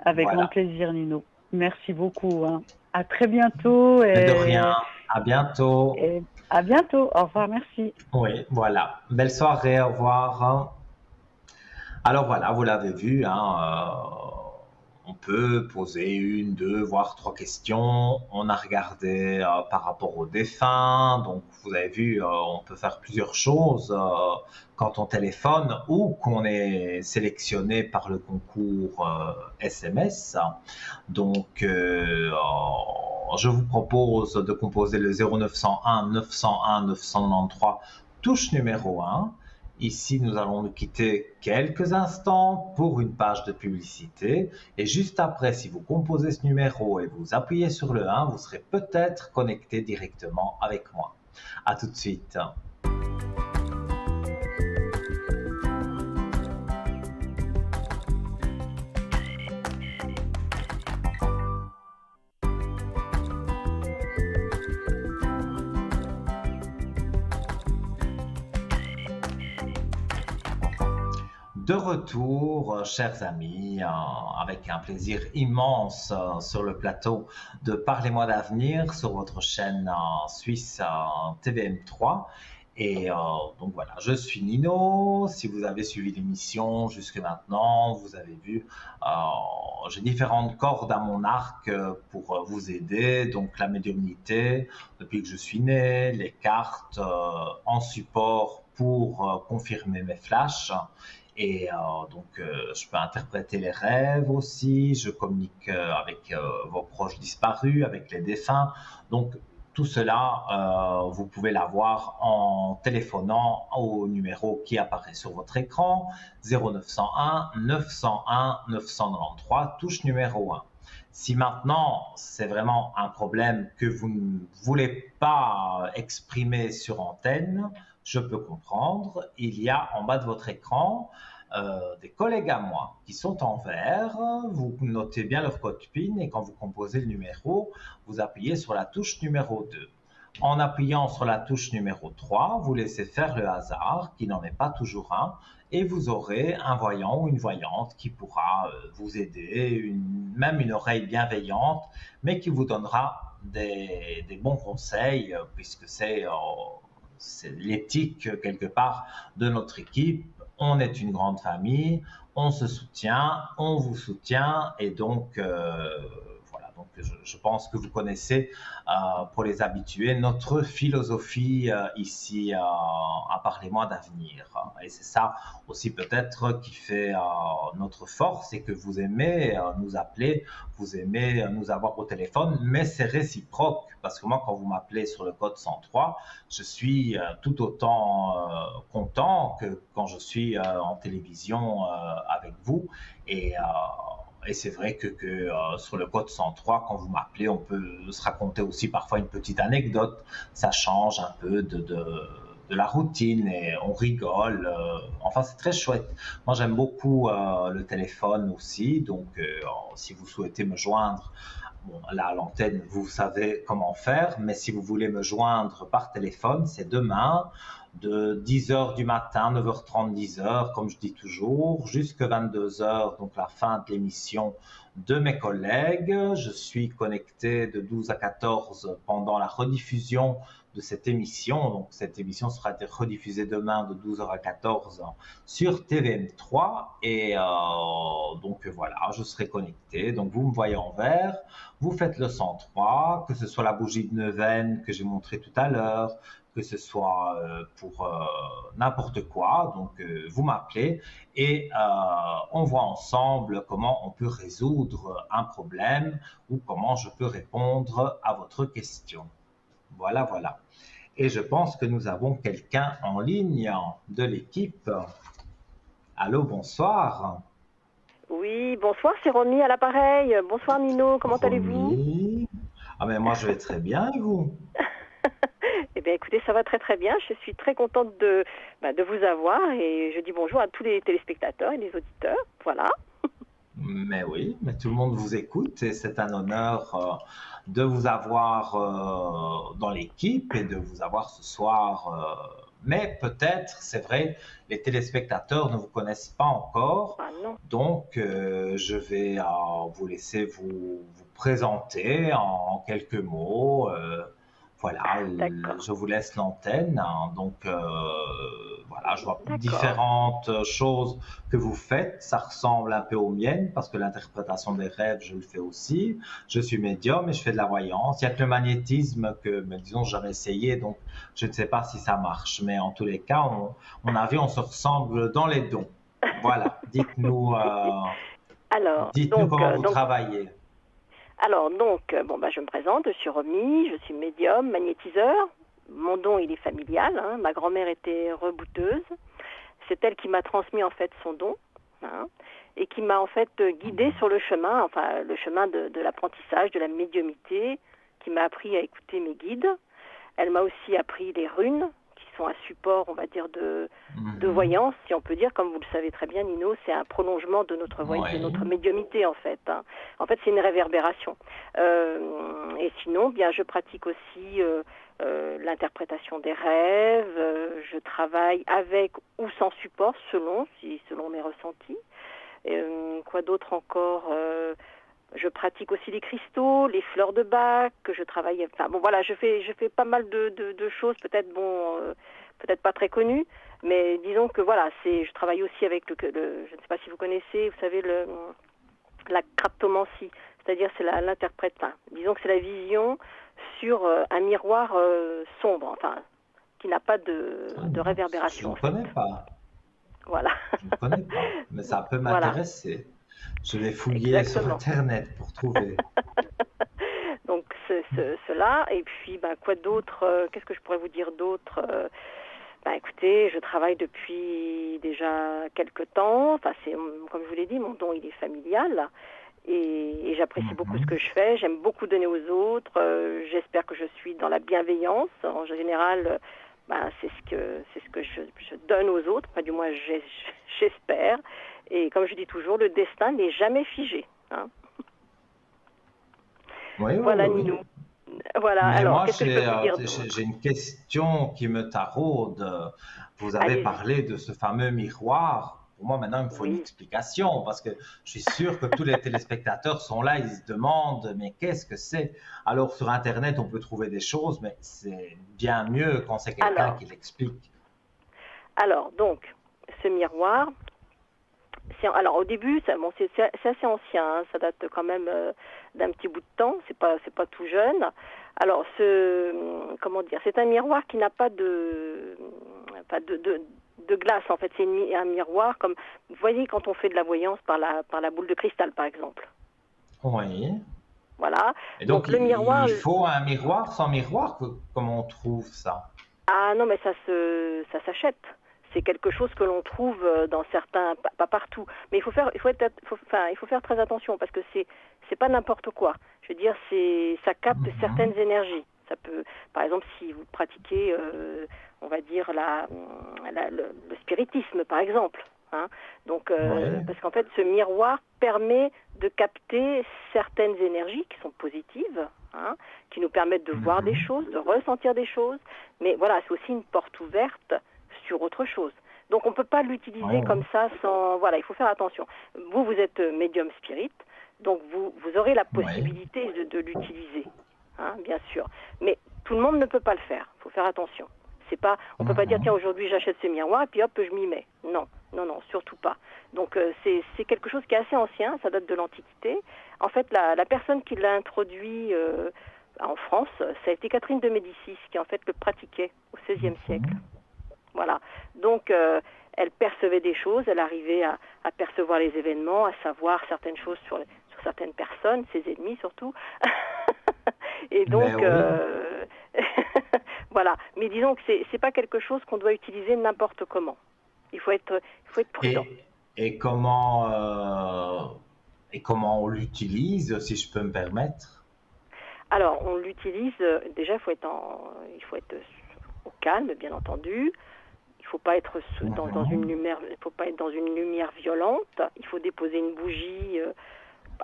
Avec grand Voilà. plaisir, Nino. Merci beaucoup, hein. À très bientôt Mais de rien. À bientôt. et à bientôt. Au revoir, merci. Oui, voilà. Belle soirée. Au revoir. Alors voilà, vous l'avez vu, hein, on peut poser une, deux, voire trois questions. On a regardé par rapport aux défunts, donc vous avez vu, on peut faire plusieurs choses quand on téléphone ou qu'on est sélectionné par le concours SMS. Donc, je vous propose de composer le 0901 901 993 touche numéro 1. Ici, nous allons nous quitter quelques instants pour une page de publicité. Et juste après, si vous composez ce numéro et vous appuyez sur le 1, vous serez peut-être connecté directement avec moi. À tout de suite. De retour, chers amis, avec un plaisir immense sur le plateau de Parlez-moi d'avenir sur votre chaîne suisse TVM3. Et donc voilà, je suis Nino. Si vous avez suivi l'émission jusque maintenant, vous avez vu, j'ai différentes cordes à mon arc pour vous aider. Donc la médiumnité, depuis que je suis né, les cartes en support pour confirmer mes flashs. Et je peux interpréter les rêves aussi. Je communique avec vos proches disparus, avec les défunts. Donc tout cela, vous pouvez l'avoir en téléphonant au numéro qui apparaît sur votre écran, 0901 901 993, touche numéro 1. Si maintenant, c'est vraiment un problème que vous ne voulez pas exprimer sur antenne, je peux comprendre. Il y a en bas de votre écran des collègues à moi qui sont en vert. Vous notez bien leur code PIN et quand vous composez le numéro, vous appuyez sur la touche numéro 2. En appuyant sur la touche numéro 3, vous laissez faire le hasard, qui n'en est pas toujours un, et vous aurez un voyant ou une voyante qui pourra vous aider, même une oreille bienveillante, mais qui vous donnera des bons conseils, puisque c'est l'éthique quelque part de notre équipe. On est une grande famille, on se soutient, on vous soutient, et donc voilà. Donc je pense que vous connaissez, pour les habitués, notre philosophie ici à Parlez-moi d'avenir. Et c'est ça aussi peut-être qui fait notre force, et que vous aimez nous appeler, vous aimez nous avoir au téléphone, mais c'est réciproque, parce que moi, quand vous m'appelez sur le code 103, je suis tout autant content que quand je suis en télévision avec vous. Et c'est vrai que sur le code 103, quand vous m'appelez, on peut se raconter aussi parfois une petite anecdote. Ça change un peu de la routine et on rigole. Enfin, c'est très chouette. Moi, j'aime beaucoup le téléphone aussi. Donc, si vous souhaitez me joindre, bon, là, à l'antenne, vous savez comment faire, mais si vous voulez me joindre par téléphone, c'est demain, de 10h du matin, 9h30, 10h, comme je dis toujours, jusqu'à 22h, donc la fin de l'émission de mes collègues. Je suis connecté de 12 à 14 pendant la rediffusion de cette émission. Donc, cette émission sera rediffusée demain de 12h à 14h sur TVM3. Et donc, voilà, je serai connecté. Donc, vous me voyez en vert. Vous faites le 103, que ce soit la bougie de neuvaine que j'ai montré tout à l'heure, que ce soit pour n'importe quoi. Donc, vous m'appelez et on voit ensemble comment on peut résoudre un problème ou comment je peux répondre à votre question. Voilà, voilà. Et je pense que nous avons quelqu'un en ligne de l'équipe. Allô, bonsoir. Oui, bonsoir, c'est Romy à l'appareil. Bonsoir Nino, comment allez-vous? Romy. Ah ben moi je vais très bien, et vous? Eh bien écoutez, ça va très très bien. Je suis très contente de vous avoir et je dis bonjour à tous les téléspectateurs et les auditeurs. Voilà. Mais oui, mais tout le monde vous écoute et c'est un honneur de vous avoir dans l'équipe et de vous avoir ce soir. Mais peut-être, c'est vrai, les téléspectateurs ne vous connaissent pas encore. Ah non. Donc, je vais vous laisser vous présenter en quelques mots. Voilà, je vous laisse l'antenne. Donc, voilà, je vois différentes choses que vous faites. Ça ressemble un peu aux miennes parce que l'interprétation des rêves, je le fais aussi. Je suis médium et je fais de la voyance. Il n'y a que le magnétisme que, mais disons, j'avais essayé, donc je ne sais pas si ça marche. Mais en tous les cas, on se ressemble dans les dons. Voilà, dites-nous comment vous travaillez. Alors donc, je me présente, je suis Romy, je suis médium, magnétiseur. Mon don, il est familial, hein. Ma grand-mère était rebouteuse. C'est elle qui m'a transmis en fait son don, hein, et qui m'a en fait guidée sur le chemin, enfin le chemin de l'apprentissage, de la médiumité, qui m'a appris à écouter mes guides. Elle m'a aussi appris les runes, qui sont un support, on va dire, de voyance, si on peut dire, comme vous le savez très bien, Nino, c'est un prolongement de notre voyance, de notre médiumité, en fait. Hein. En fait, c'est une réverbération. Et sinon, bien, je pratique aussi l'interprétation des rêves. Je travaille avec ou sans support, selon mes ressentis. Quoi d'autre encore je pratique aussi les cristaux, les fleurs de bac, que je travaille. Enfin bon, voilà, je fais pas mal de choses. Peut-être peut-être pas très connu, mais disons que voilà, je travaille aussi avec je ne sais pas si vous connaissez, vous savez, la cryptomancie, c'est-à-dire c'est l'interprète, disons que c'est la vision sur un miroir sombre, enfin, qui n'a pas de réverbération. Je ne connais pas. Voilà. Je ne connais pas, mais ça peut Voilà. m'intéresser. Je vais fouiller sur Internet pour trouver. Donc cela, et puis quoi d'autre, qu'est-ce que je pourrais vous dire d'autre écoutez, je travaille depuis déjà quelques temps, enfin comme je vous l'ai dit, mon don il est familial, et j'apprécie beaucoup ce que je fais, j'aime beaucoup donner aux autres, j'espère que je suis dans la bienveillance, en général c'est ce que je donne aux autres, du moins j'espère, et comme je dis toujours, le destin n'est jamais figé. Hein. Oui, voilà, oui, Ninou. Voilà, mais alors, moi, qu'est-ce que je peux vous dire d'autre? j'ai une question qui me taraude. Vous avez Allez-y. parlé de ce fameux miroir. Pour moi, maintenant, il me faut une Oui. explication parce que je suis sûr que tous les téléspectateurs sont là, ils se demandent, mais qu'est-ce que c'est? Alors, sur Internet, on peut trouver des choses, mais c'est bien mieux quand c'est quelqu'un qui l'explique. Alors, donc, ce miroir, alors au début, c'est assez ancien, hein, ça date quand même d'un petit bout de temps, c'est pas tout jeune. Alors, comment dire, c'est un miroir qui n'a pas de glace, en fait, c'est un miroir comme, vous voyez, quand on fait de la voyance par la boule de cristal, par exemple. Oui. Voilà. Et donc, le miroir. Il faut un miroir. Sans miroir, comment on trouve ça? Ah non, mais ça s'achète. C'est quelque chose que l'on trouve dans certains, pas partout. Mais il faut faire très attention parce que c'est pas n'importe quoi. Je veux dire, ça capte certaines énergies. Ça peut, par exemple, si vous pratiquez, on va dire le spiritisme, par exemple. Hein. Donc, parce qu'en fait, ce miroir permet de capter certaines énergies qui sont positives, hein, qui nous permettent de voir des choses, de ressentir des choses. Mais voilà, c'est aussi une porte ouverte sur autre chose. Donc, on ne peut pas l'utiliser comme ça sans... Voilà, il faut faire attention. Vous êtes médium spirit, donc vous aurez la possibilité de l'utiliser, hein, bien sûr. Mais tout le monde ne peut pas le faire. Il faut faire attention. On ne peut pas dire, tiens, aujourd'hui j'achète ce miroir et puis hop, je m'y mets. Non, surtout pas. Donc c'est quelque chose qui est assez ancien, ça date de l'Antiquité. En fait, la personne qui l'a introduit en France, ça a été Catherine de Médicis, qui en fait le pratiquait au XVIe siècle. Voilà. Donc elle percevait des choses, elle arrivait à percevoir les événements, à savoir certaines choses sur certaines personnes, ses ennemis surtout. Et donc, voilà. Mais disons que c'est pas quelque chose qu'on doit utiliser n'importe comment. Il faut être prudent. Et comment on l'utilise, si je peux me permettre? Alors, on l'utilise. Déjà, il faut être au calme, bien entendu. Il faut pas être dans une lumière. Il faut pas être dans une lumière violente. Il faut déposer une bougie.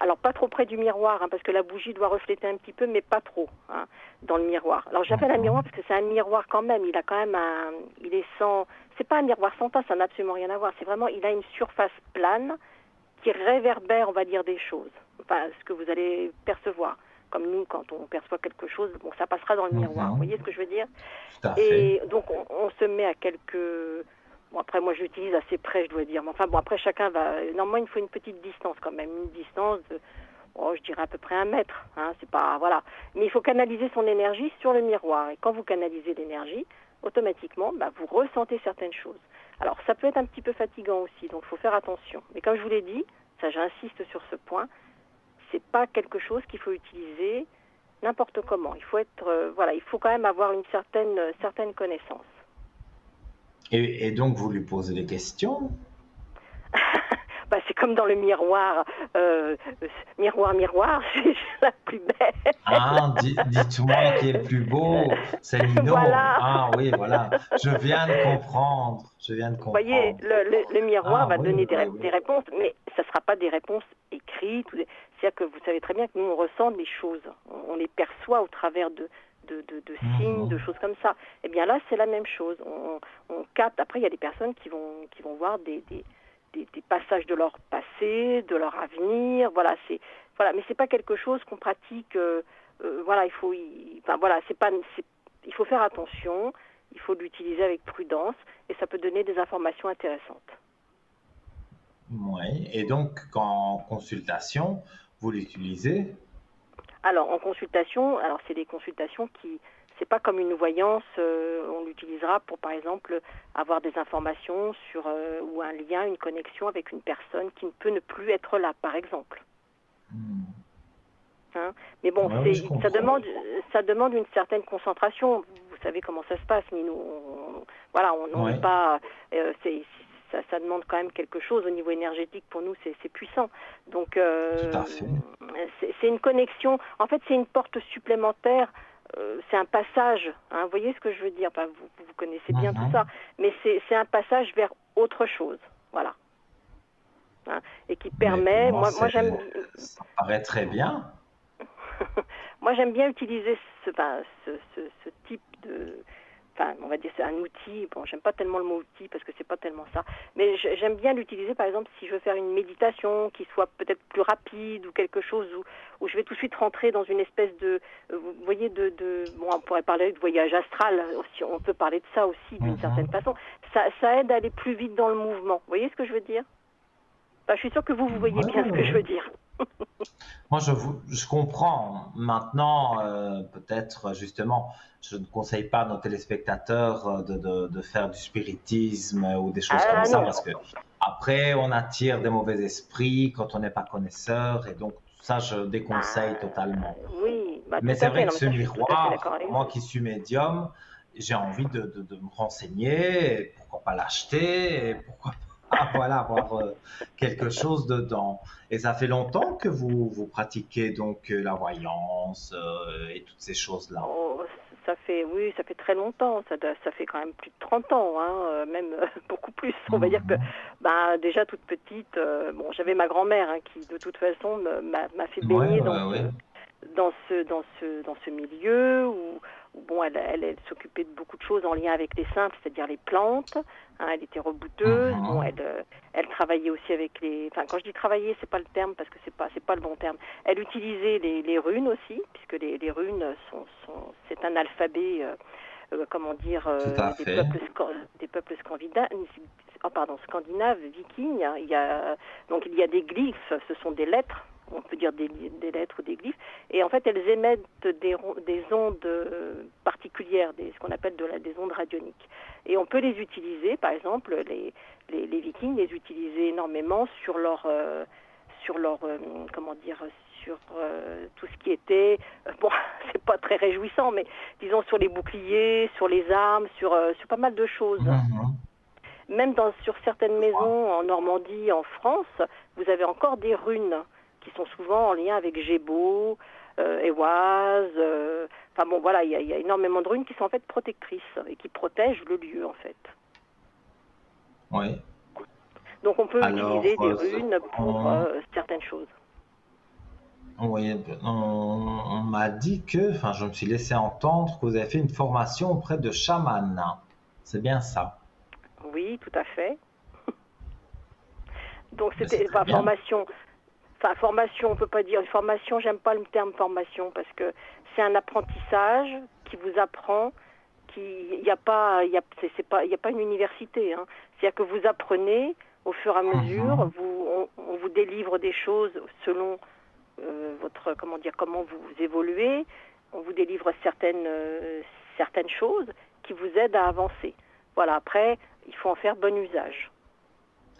Alors pas trop près du miroir, hein, parce que la bougie doit refléter un petit peu, mais pas trop, hein, dans le miroir. Alors j'appelle un miroir parce que c'est un miroir quand même. Il a quand même il est sans. C'est pas un miroir sans teint, ça n'a absolument rien à voir. C'est vraiment, il a une surface plane qui réverbère, on va dire, des choses. Enfin, ce que vous allez percevoir. Comme nous, quand on perçoit quelque chose, bon, ça passera dans le miroir. Vous voyez ce que je veux dire? Tout à fait. Et donc on se met à quelques. Bon, après, moi, je l'utilise assez près, je dois dire. Mais enfin, bon, après, chacun va... Normalement, il faut une petite distance, quand même. Une distance de, je dirais à peu près 1 mètre. Hein, c'est pas... Voilà. Mais il faut canaliser son énergie sur le miroir. Et quand vous canalisez l'énergie, automatiquement, vous ressentez certaines choses. Alors, ça peut être un petit peu fatigant aussi, donc il faut faire attention. Mais comme je vous l'ai dit, ça, j'insiste sur ce point, c'est pas quelque chose qu'il faut utiliser n'importe comment. Il faut être... voilà, il faut quand même avoir une certaine connaissance. Et donc, vous lui posez des questions? C'est comme dans le miroir. Miroir, miroir, c'est la plus belle. Ah, dites-moi qui est le plus beau. C'est Nino. Voilà. Ah oui, voilà. Je viens de comprendre. Vous voyez, le miroir va donner des réponses, mais ça ne sera pas des réponses écrites. C'est-à-dire que vous savez très bien que nous, on ressent des choses. On les perçoit au travers de signes, de choses comme ça. Eh bien là, c'est la même chose. On capte. Après, il y a des personnes qui vont voir des passages de leur passé, de leur avenir. Voilà, mais c'est pas quelque chose qu'on pratique. Voilà, il faut faire attention. il faut l'utiliser avec prudence et ça peut donner des informations intéressantes. Oui. Et donc, en consultation, vous l'utilisez? Alors, en consultation, alors c'est des consultations qui, c'est pas comme une voyance, on l'utilisera pour, par exemple, avoir des informations sur, ou un lien, une connexion avec une personne qui ne peut ne plus être là, par exemple. Hmm. Hein. Mais bon, Ouais, oui, je comprends. ça demande une certaine concentration. Vous savez comment ça se passe, Minou. Voilà, on n'est Oui, pas. Ça demande quand même quelque chose au niveau énergétique. Pour nous, c'est puissant. Donc, tout à fait. c'est une connexion. En fait, c'est une porte supplémentaire. C'est un passage. Hein, vous voyez ce que je veux dire? Enfin, vous connaissez bien tout ça. Mhm. Mais c'est un passage vers autre chose. Voilà. Hein, et qui Mais pour permet. moi, Moi j'aime. ça paraît très bien. Moi, j'aime bien utiliser ce type de, enfin, on va dire c'est un outil. Bon, j'aime pas tellement le mot outil parce que c'est pas tellement ça, mais j'aime bien l'utiliser. Par exemple, si je veux faire une méditation qui soit peut-être plus rapide ou quelque chose où je vais tout de suite rentrer dans une espèce de, vous voyez, bon, on pourrait parler de voyage astral. Aussi, on peut parler de ça aussi d'une certaine Mhm. façon. Ça aide à aller plus vite dans le mouvement. Vous voyez ce que je veux dire? Enfin, je suis sûre que vous voyez Ouais, bien ce ouais, que je ouais. veux dire. Moi, je comprends. Maintenant, peut-être justement, je ne conseille pas à nos téléspectateurs de faire du spiritisme ou des choses comme Ah ça non. parce que après, on attire des mauvais esprits quand on n'est pas connaisseur et donc ça, je déconseille totalement. Oui, bah, Mais tout c'est à fait. vrai que Non, mais ce ça, je suis tout à fait d'accord miroir, avec moi vous. qui suis médium, j'ai envie de me renseigner, et pourquoi pas l'acheter, et pourquoi pas voilà, avoir quelque chose dedans. Et ça fait longtemps que vous pratiquez donc la voyance et toutes ces choses-là. Oh, oui, ça fait très longtemps. Ça fait quand même plus de 30 ans, hein, même beaucoup plus. On va dire que, Mhm. bah, déjà toute petite, bon, j'avais ma grand-mère hein, qui, de toute façon, m'a fait Ouais, baigner ouais, ouais. dans ce milieu où, bon, elle s'occupait de beaucoup de choses en lien avec les simples, c'est-à-dire les plantes. Hein, elle était rebouteuse. Bon, Mhm. elle travaillait aussi avec les. Enfin, quand je dis travailler, c'est pas le terme parce que c'est pas le bon terme. Elle utilisait les runes aussi, puisque les runes c'est un alphabet. Comment dire, Tout à fait. des peuples scandinaves, oh, pardon, scandinaves, vikings. Hein. Donc il y a des glyphes, ce sont des lettres, on peut dire des lettres ou des glyphes, et en fait elles émettent des ondes particulières, ce qu'on appelle des ondes radioniques. Et on peut les utiliser, par exemple, les vikings les utilisaient énormément sur leur comment dire, sur tout ce qui était, bon, c'est pas très réjouissant, mais disons sur les boucliers, sur les armes, sur pas mal de choses. Mhm. Même sur certaines Je vois. maisons en Normandie, en France, vous avez encore des runes qui sont souvent en lien avec Gémeaux, Éoise. Enfin bon, voilà, il y a énormément de runes qui sont en fait protectrices et qui protègent le lieu en fait. Oui. Donc on peut Alors, utiliser des runes pour certaines choses. oui, on m'a dit que, enfin, je me suis laissé entendre que vous avez fait une formation auprès de chaman. C'est bien ça. Oui, tout à fait. Donc Mais c'est c'était très pas bien. formation. Enfin, formation, on peut pas dire formation, j'aime pas le terme formation parce que c'est un apprentissage qui vous apprend, il n'y a pas, il y a pas une université. Hein. C'est-à-dire que vous apprenez au fur et à mesure, Mhm. on vous délivre des choses selon votre, comment dire, comment vous évoluez, on vous délivre certaines choses qui vous aident à avancer. Voilà, après, il faut en faire bon usage.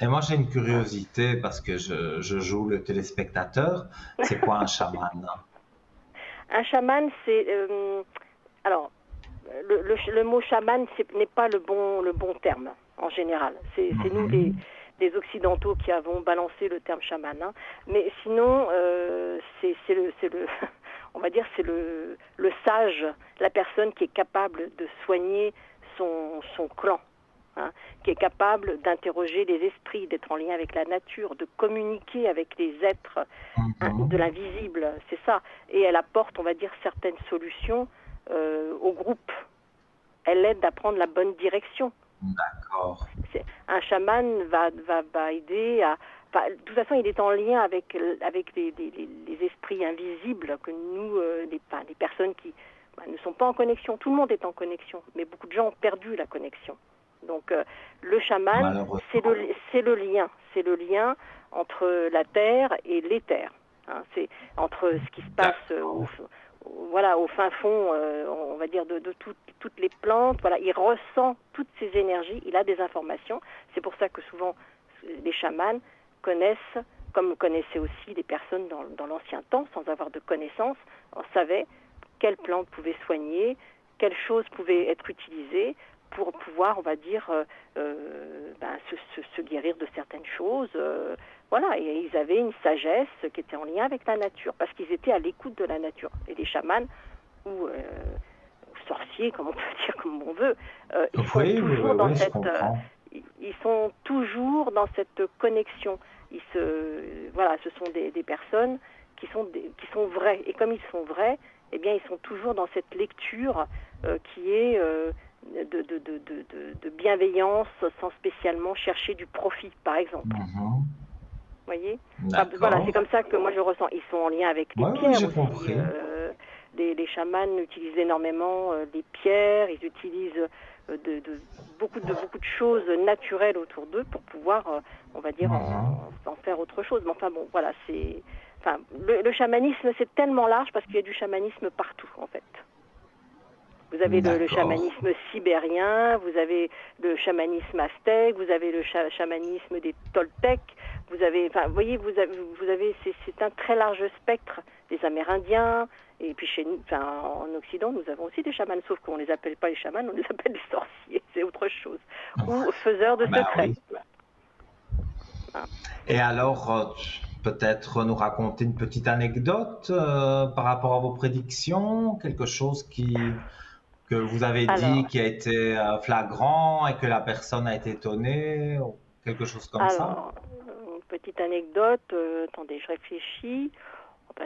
Et moi, j'ai une Hein. curiosité parce que je joue le téléspectateur. C'est quoi un chaman? Un chaman, c'est alors le mot chaman n'est pas le bon terme en général. C'est nous Mhm. les occidentaux qui avons balancé le terme chaman. Hein. Mais sinon, c'est le on va dire c'est le sage, la personne qui est capable de soigner son clan. Hein, qui est capable d'interroger les esprits, d'être en lien avec la nature, de communiquer avec les êtres de Mhm. l'invisible, c'est ça. Et elle apporte, on va dire, certaines solutions au groupe. Elle aide à prendre la bonne direction. D'accord. Un chaman va aider à... Enfin, de toute façon, il est en lien avec les esprits invisibles que nous, les personnes qui... ne sont pas en connexion. Tout le monde est en connexion, mais beaucoup de gens ont perdu la connexion. Donc le chaman, Malheureusement. c'est le lien entre la terre et l'éther. Hein, c'est entre ce qui se passe au fin fond, on va dire, de toutes les plantes. Voilà, il ressent toutes ces énergies, il a des informations. C'est pour ça que souvent les chamans connaissent, comme connaissaient aussi des personnes dans l'ancien temps, sans avoir de connaissances, on savait quelles plantes pouvaient soigner, quelles choses pouvaient être utilisées pour pouvoir, on va dire, se guérir de certaines choses. Voilà, et ils avaient une sagesse qui était en lien avec la nature, parce qu'ils étaient à l'écoute de la nature. Et les chamans, ou sorciers, comme on peut dire, comme on veut, ils sont toujours dans cette... ils sont toujours dans cette connexion. Voilà, ce sont des personnes qui sont vraies. Et comme ils sont vrais, eh bien, ils sont toujours dans cette lecture qui est de bienveillance, sans spécialement chercher du profit, par exemple. Vous voyez ? Voilà, c'est comme ça que moi je ressens. Ils sont en lien avec les pierres aussi. Compris. Les chamans utilisent énormément les pierres, ils utilisent beaucoup de choses naturelles autour d'eux pour pouvoir, on va dire, en faire autre chose. Mais enfin bon, voilà, le chamanisme, c'est tellement large parce qu'il y a du chamanisme partout, en fait. Vous avez le chamanisme sibérien, vous avez le chamanisme aztèque, vous avez le chamanisme des Toltecs, vous avez, vous voyez, vous avez c'est un très large spectre, des Amérindiens, et puis chez nous, en Occident, nous avons aussi des chamans, sauf qu'on ne les appelle pas les chamans, on les appelle des sorciers, c'est autre chose, ou faiseurs de secrets. Oui. Et alors, peut-être nous raconter une petite anecdote par rapport à vos prédictions, quelque chose que vous avez dit qui a été flagrant et que la personne a été étonnée, ou quelque chose comme ça? Une petite anecdote, attendez, je réfléchis.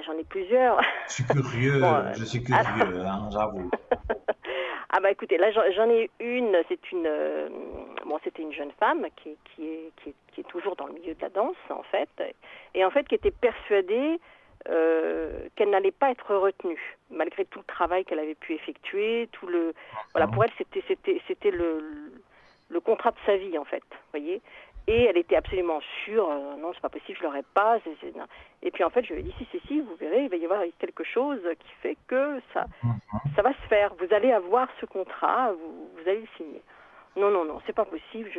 J'en ai plusieurs. Je suis curieux, j'avoue. Ah bah écoutez, là j'en ai une, c'était une jeune femme qui est toujours dans le milieu de la danse en fait, et en fait qui était persuadée qu'elle n'allait pas être retenue, malgré tout le travail qu'elle avait pu effectuer, voilà, pour elle c'était le contrat de sa vie en fait, voyez. Et elle était absolument sûre, non, c'est pas possible, je l'aurais pas. Et puis en fait, je lui ai dit, si, vous verrez, il va y avoir quelque chose qui fait que ça va se faire. Vous allez avoir ce contrat, vous allez le signer. Non, c'est pas possible,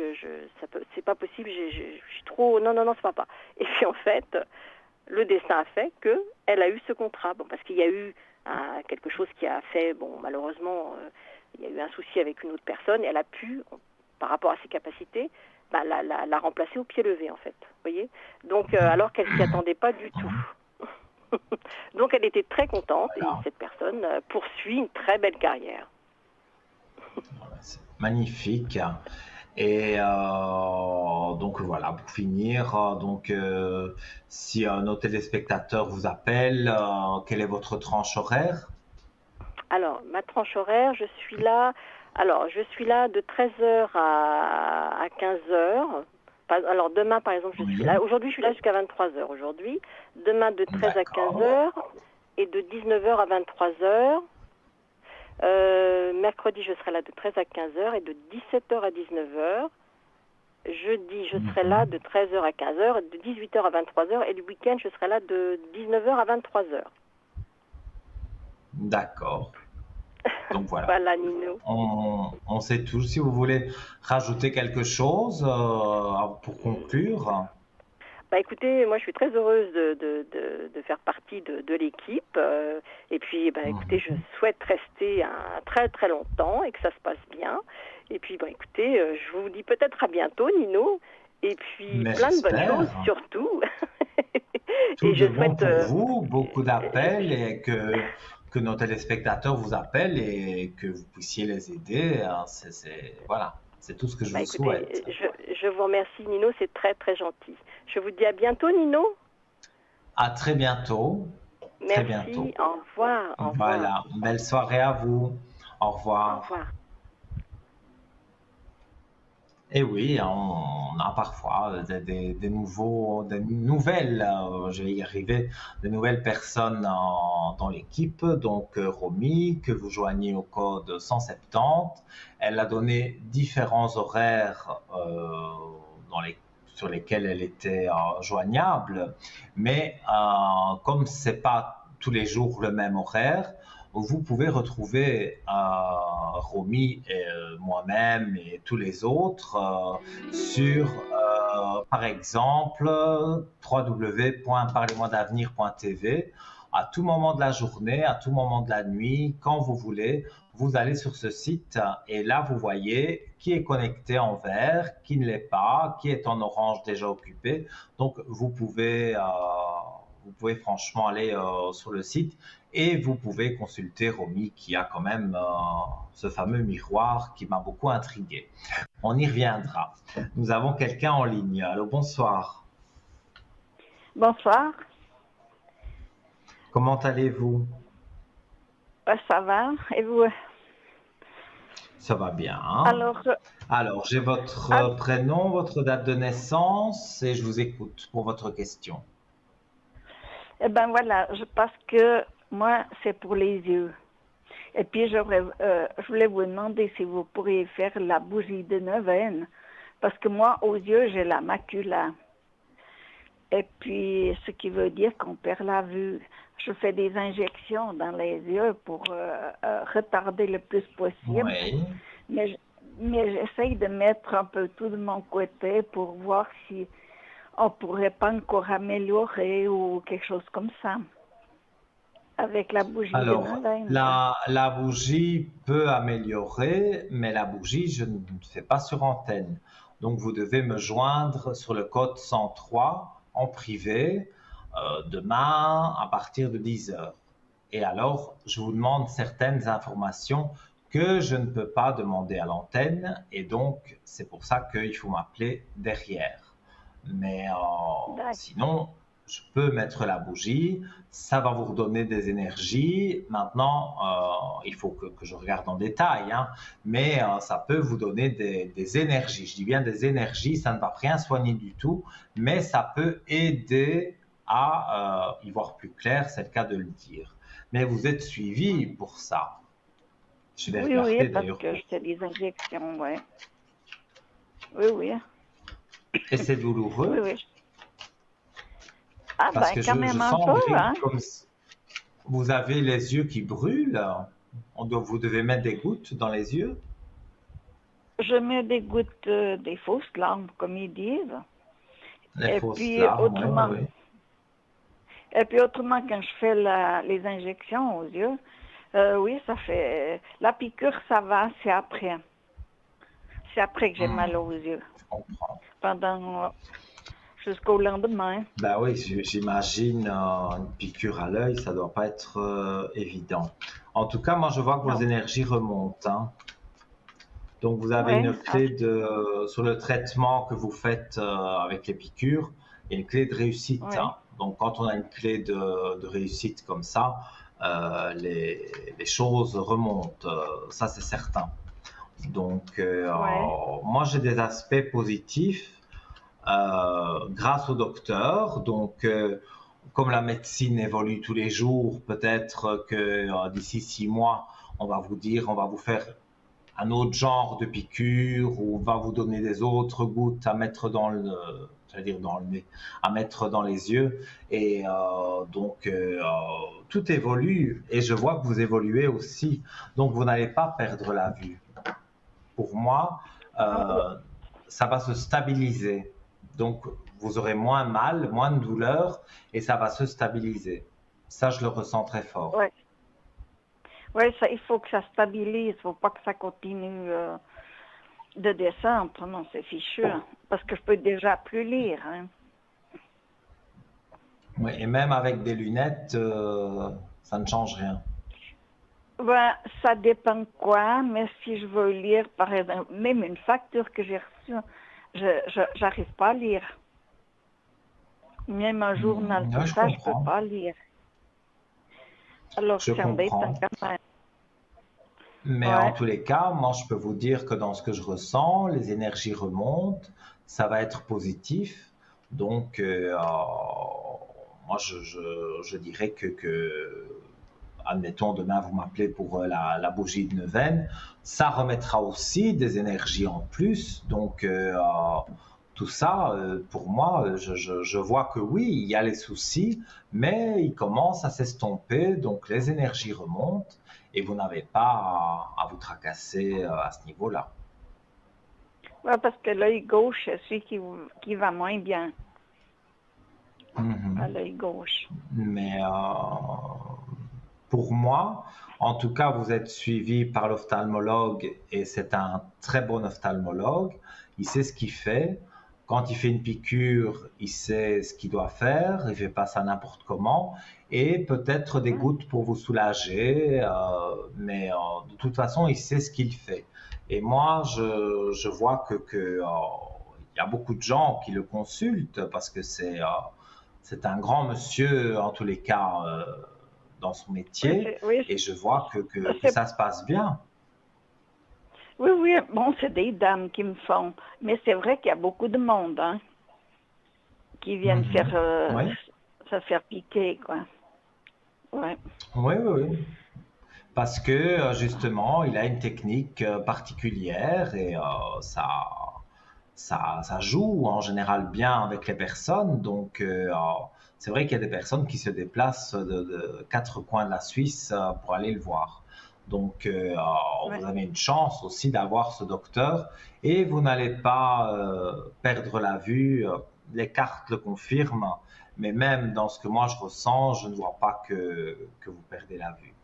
c'est pas possible, je suis trop, non, c'est pas. Et puis en fait, le destin a fait qu'elle a eu ce contrat. Bon, parce qu'il y a eu quelque chose qui a fait, malheureusement, il y a eu un souci avec une autre personne, et elle a pu, par rapport à ses capacités, la remplacer au pied levé, en fait. Vous voyez ? Donc, alors qu'elle ne s'y attendait pas du tout. Donc, elle était très contente, et cette personne poursuit une très belle carrière. C'est magnifique. Et donc voilà, pour finir, si nos téléspectateurs vous appellent, quelle est votre tranche horaire? Alors, ma tranche horaire, je suis là de 13h à 15h. Alors, demain, par exemple, je suis là. Aujourd'hui, je suis là jusqu'à 23h. Aujourd'hui. Demain, de 13 à 15h et de 19h à 23h. Mercredi, je serai là de 13 à 15h et de 17h à 19h. Jeudi, je serai là de 13h à 15h, de 18h à 23h. Et le week-end, je serai là de 19h à 23h. D'accord. Donc voilà. Voilà, Nino. On sait tout. Si vous voulez rajouter quelque chose pour conclure. Écoutez, moi je suis très heureuse de faire partie de l'équipe. Et puis, écoutez, je souhaite rester très très longtemps et que ça se passe bien. Et puis, écoutez, je vous dis peut-être à bientôt, Nino. Et puis, plein de bonnes choses surtout. Tout de bon pour vous, beaucoup d'appels et que nos téléspectateurs vous appellent et que vous puissiez les aider. Voilà, c'est tout ce que je vous souhaite. Je vous remercie, Nino, c'est très très gentil. Je vous dis à bientôt, Nino. À très bientôt. Merci, très bientôt. Au revoir. Voilà, belle soirée à vous. Au revoir. Au revoir. Et oui, on a parfois des nouvelles, je vais y arriver, des nouvelles personnes dans l'équipe. Donc, Romy, que vous joignez au code 170, elle a donné différents horaires sur lesquels elle était joignable, mais comme c'est pas tous les jours le même horaire, vous pouvez retrouver Romy et moi-même et tous les autres sur, par exemple, www.parlez-moi-d'avenir.tv. À tout moment de la journée, à tout moment de la nuit, quand vous voulez, vous allez sur ce site et là, vous voyez qui est connecté en vert, qui ne l'est pas, qui est en orange déjà occupé. Donc, vous pouvez franchement aller sur le site et vous pouvez consulter Romy qui a quand même ce fameux miroir qui m'a beaucoup intrigué. On y reviendra. Nous avons quelqu'un en ligne. Allô, bonsoir. Bonsoir. Comment allez-vous? Ça va, et vous? Ça va bien. Alors, j'ai votre prénom, votre date de naissance et je vous écoute pour votre question. Eh bien voilà, parce que moi, c'est pour les yeux. Et puis, je voulais vous demander si vous pourriez faire la bougie de neuvaine, parce que moi, aux yeux, j'ai la macula. Et puis, ce qui veut dire qu'on perd la vue. Je fais des injections dans les yeux pour retarder le plus possible. Oui. Mais j'essaye de mettre un peu tout de mon côté pour voir si on pourrait pas encore améliorer ou quelque chose comme ça. Avec la bougie de neuvaine. La bougie peut améliorer, mais la bougie, je ne fais pas sur antenne. Donc, vous devez me joindre sur le code 103 en privé demain à partir de 10 heures. Et alors, je vous demande certaines informations que je ne peux pas demander à l'antenne. Et donc, c'est pour ça qu'il faut m'appeler derrière. Mais sinon, je peux mettre la bougie, ça va vous redonner des énergies. Maintenant, il faut que je regarde en détail, hein, mais ça peut vous donner des énergies. Je dis bien des énergies, ça ne va rien soigner du tout, mais ça peut aider à y voir plus clair, c'est le cas de le dire. Mais vous êtes suivi pour ça. Je vais regarder d'ailleurs. Oui, parce que je fais des injections, oui. Oui. Et c'est douloureux? Oui. Ah, parce que quand je même un sens peu, hein. comme vous avez les yeux qui brûlent. Vous devez mettre des gouttes dans les yeux? Je mets des gouttes, des fausses larmes, comme ils disent. Les fausses larmes, oui. Et puis autrement, quand je fais les injections aux yeux, oui, ça fait... La piqûre, ça va, c'est après. C'est après que j'ai mal aux yeux. Je comprends. Jusqu'au lendemain. Ben oui, j'imagine une piqûre à l'œil, ça doit pas être évident. En tout cas, moi, je vois que vos énergies remontent, hein. Donc, vous avez une clé sur le traitement que vous faites avec les piqûres, il y a une clé de réussite. Oui. Hein. Donc, quand on a une clé de réussite comme ça, les choses remontent, ça c'est certain. Donc, moi, j'ai des aspects positifs. Grâce au docteur, donc comme la médecine évolue tous les jours, peut-être que d'ici 6 mois, on va vous faire un autre genre de piqûre ou on va vous donner des autres gouttes à mettre dans le nez, à mettre dans les yeux. Et donc, tout évolue et je vois que vous évoluez aussi. Donc, vous n'allez pas perdre la vue. Pour moi, ça va se stabiliser. Donc, vous aurez moins mal, moins de douleur et ça va se stabiliser. Ça, je le ressens très fort. Oui, il faut que ça stabilise. Il ne faut pas que ça continue de descendre. Non, c'est fichu. Hein, parce que je peux déjà plus lire. Hein. Oui, et même avec des lunettes, ça ne change rien. Ben, ça dépend quoi, mais si je veux lire, par exemple, même une facture que j'ai reçue, j'arrive pas à lire. Même un journal, tout ça, je peux pas lire. Alors, c'est embêtant quand même. Mais en tous les cas, moi, je peux vous dire que dans ce que je ressens, les énergies remontent, ça va être positif. Donc, moi, je dirais admettons, demain, vous m'appelez pour la bougie de neuvaine, ça remettra aussi des énergies en plus. Donc, tout ça, pour moi, je vois que oui, il y a les soucis, mais ils commencent à s'estomper, donc les énergies remontent et vous n'avez pas à vous tracasser à ce niveau-là. Ouais, parce que l'œil gauche, c'est celui qui va moins bien, à l'œil gauche. Mais pour moi, en tout cas, vous êtes suivi par l'ophtalmologue et c'est un très bon ophtalmologue. Il sait ce qu'il fait. Quand il fait une piqûre, il sait ce qu'il doit faire. Il ne fait pas ça n'importe comment. Et peut-être des gouttes pour vous soulager. Mais de toute façon, il sait ce qu'il fait. Et moi, je vois que y a beaucoup de gens qui le consultent parce que c'est un grand monsieur, en tous les cas, dans son métier. Oui, et je vois que ça se passe bien. Oui, oui, bon, c'est des dames qui me font. Mais c'est vrai qu'il y a beaucoup de monde, hein, qui viennent se faire piquer, quoi. Ouais. Oui, oui, oui. Parce que, justement, il a une technique particulière et ça joue en général bien avec les personnes. Donc, c'est vrai qu'il y a des personnes qui se déplacent de 4 coins de la Suisse pour aller le voir. Donc, vous avez une chance aussi d'avoir ce docteur et vous n'allez pas perdre la vue. Les cartes le confirment, mais même dans ce que moi je ressens, je ne vois pas que vous perdez la vue.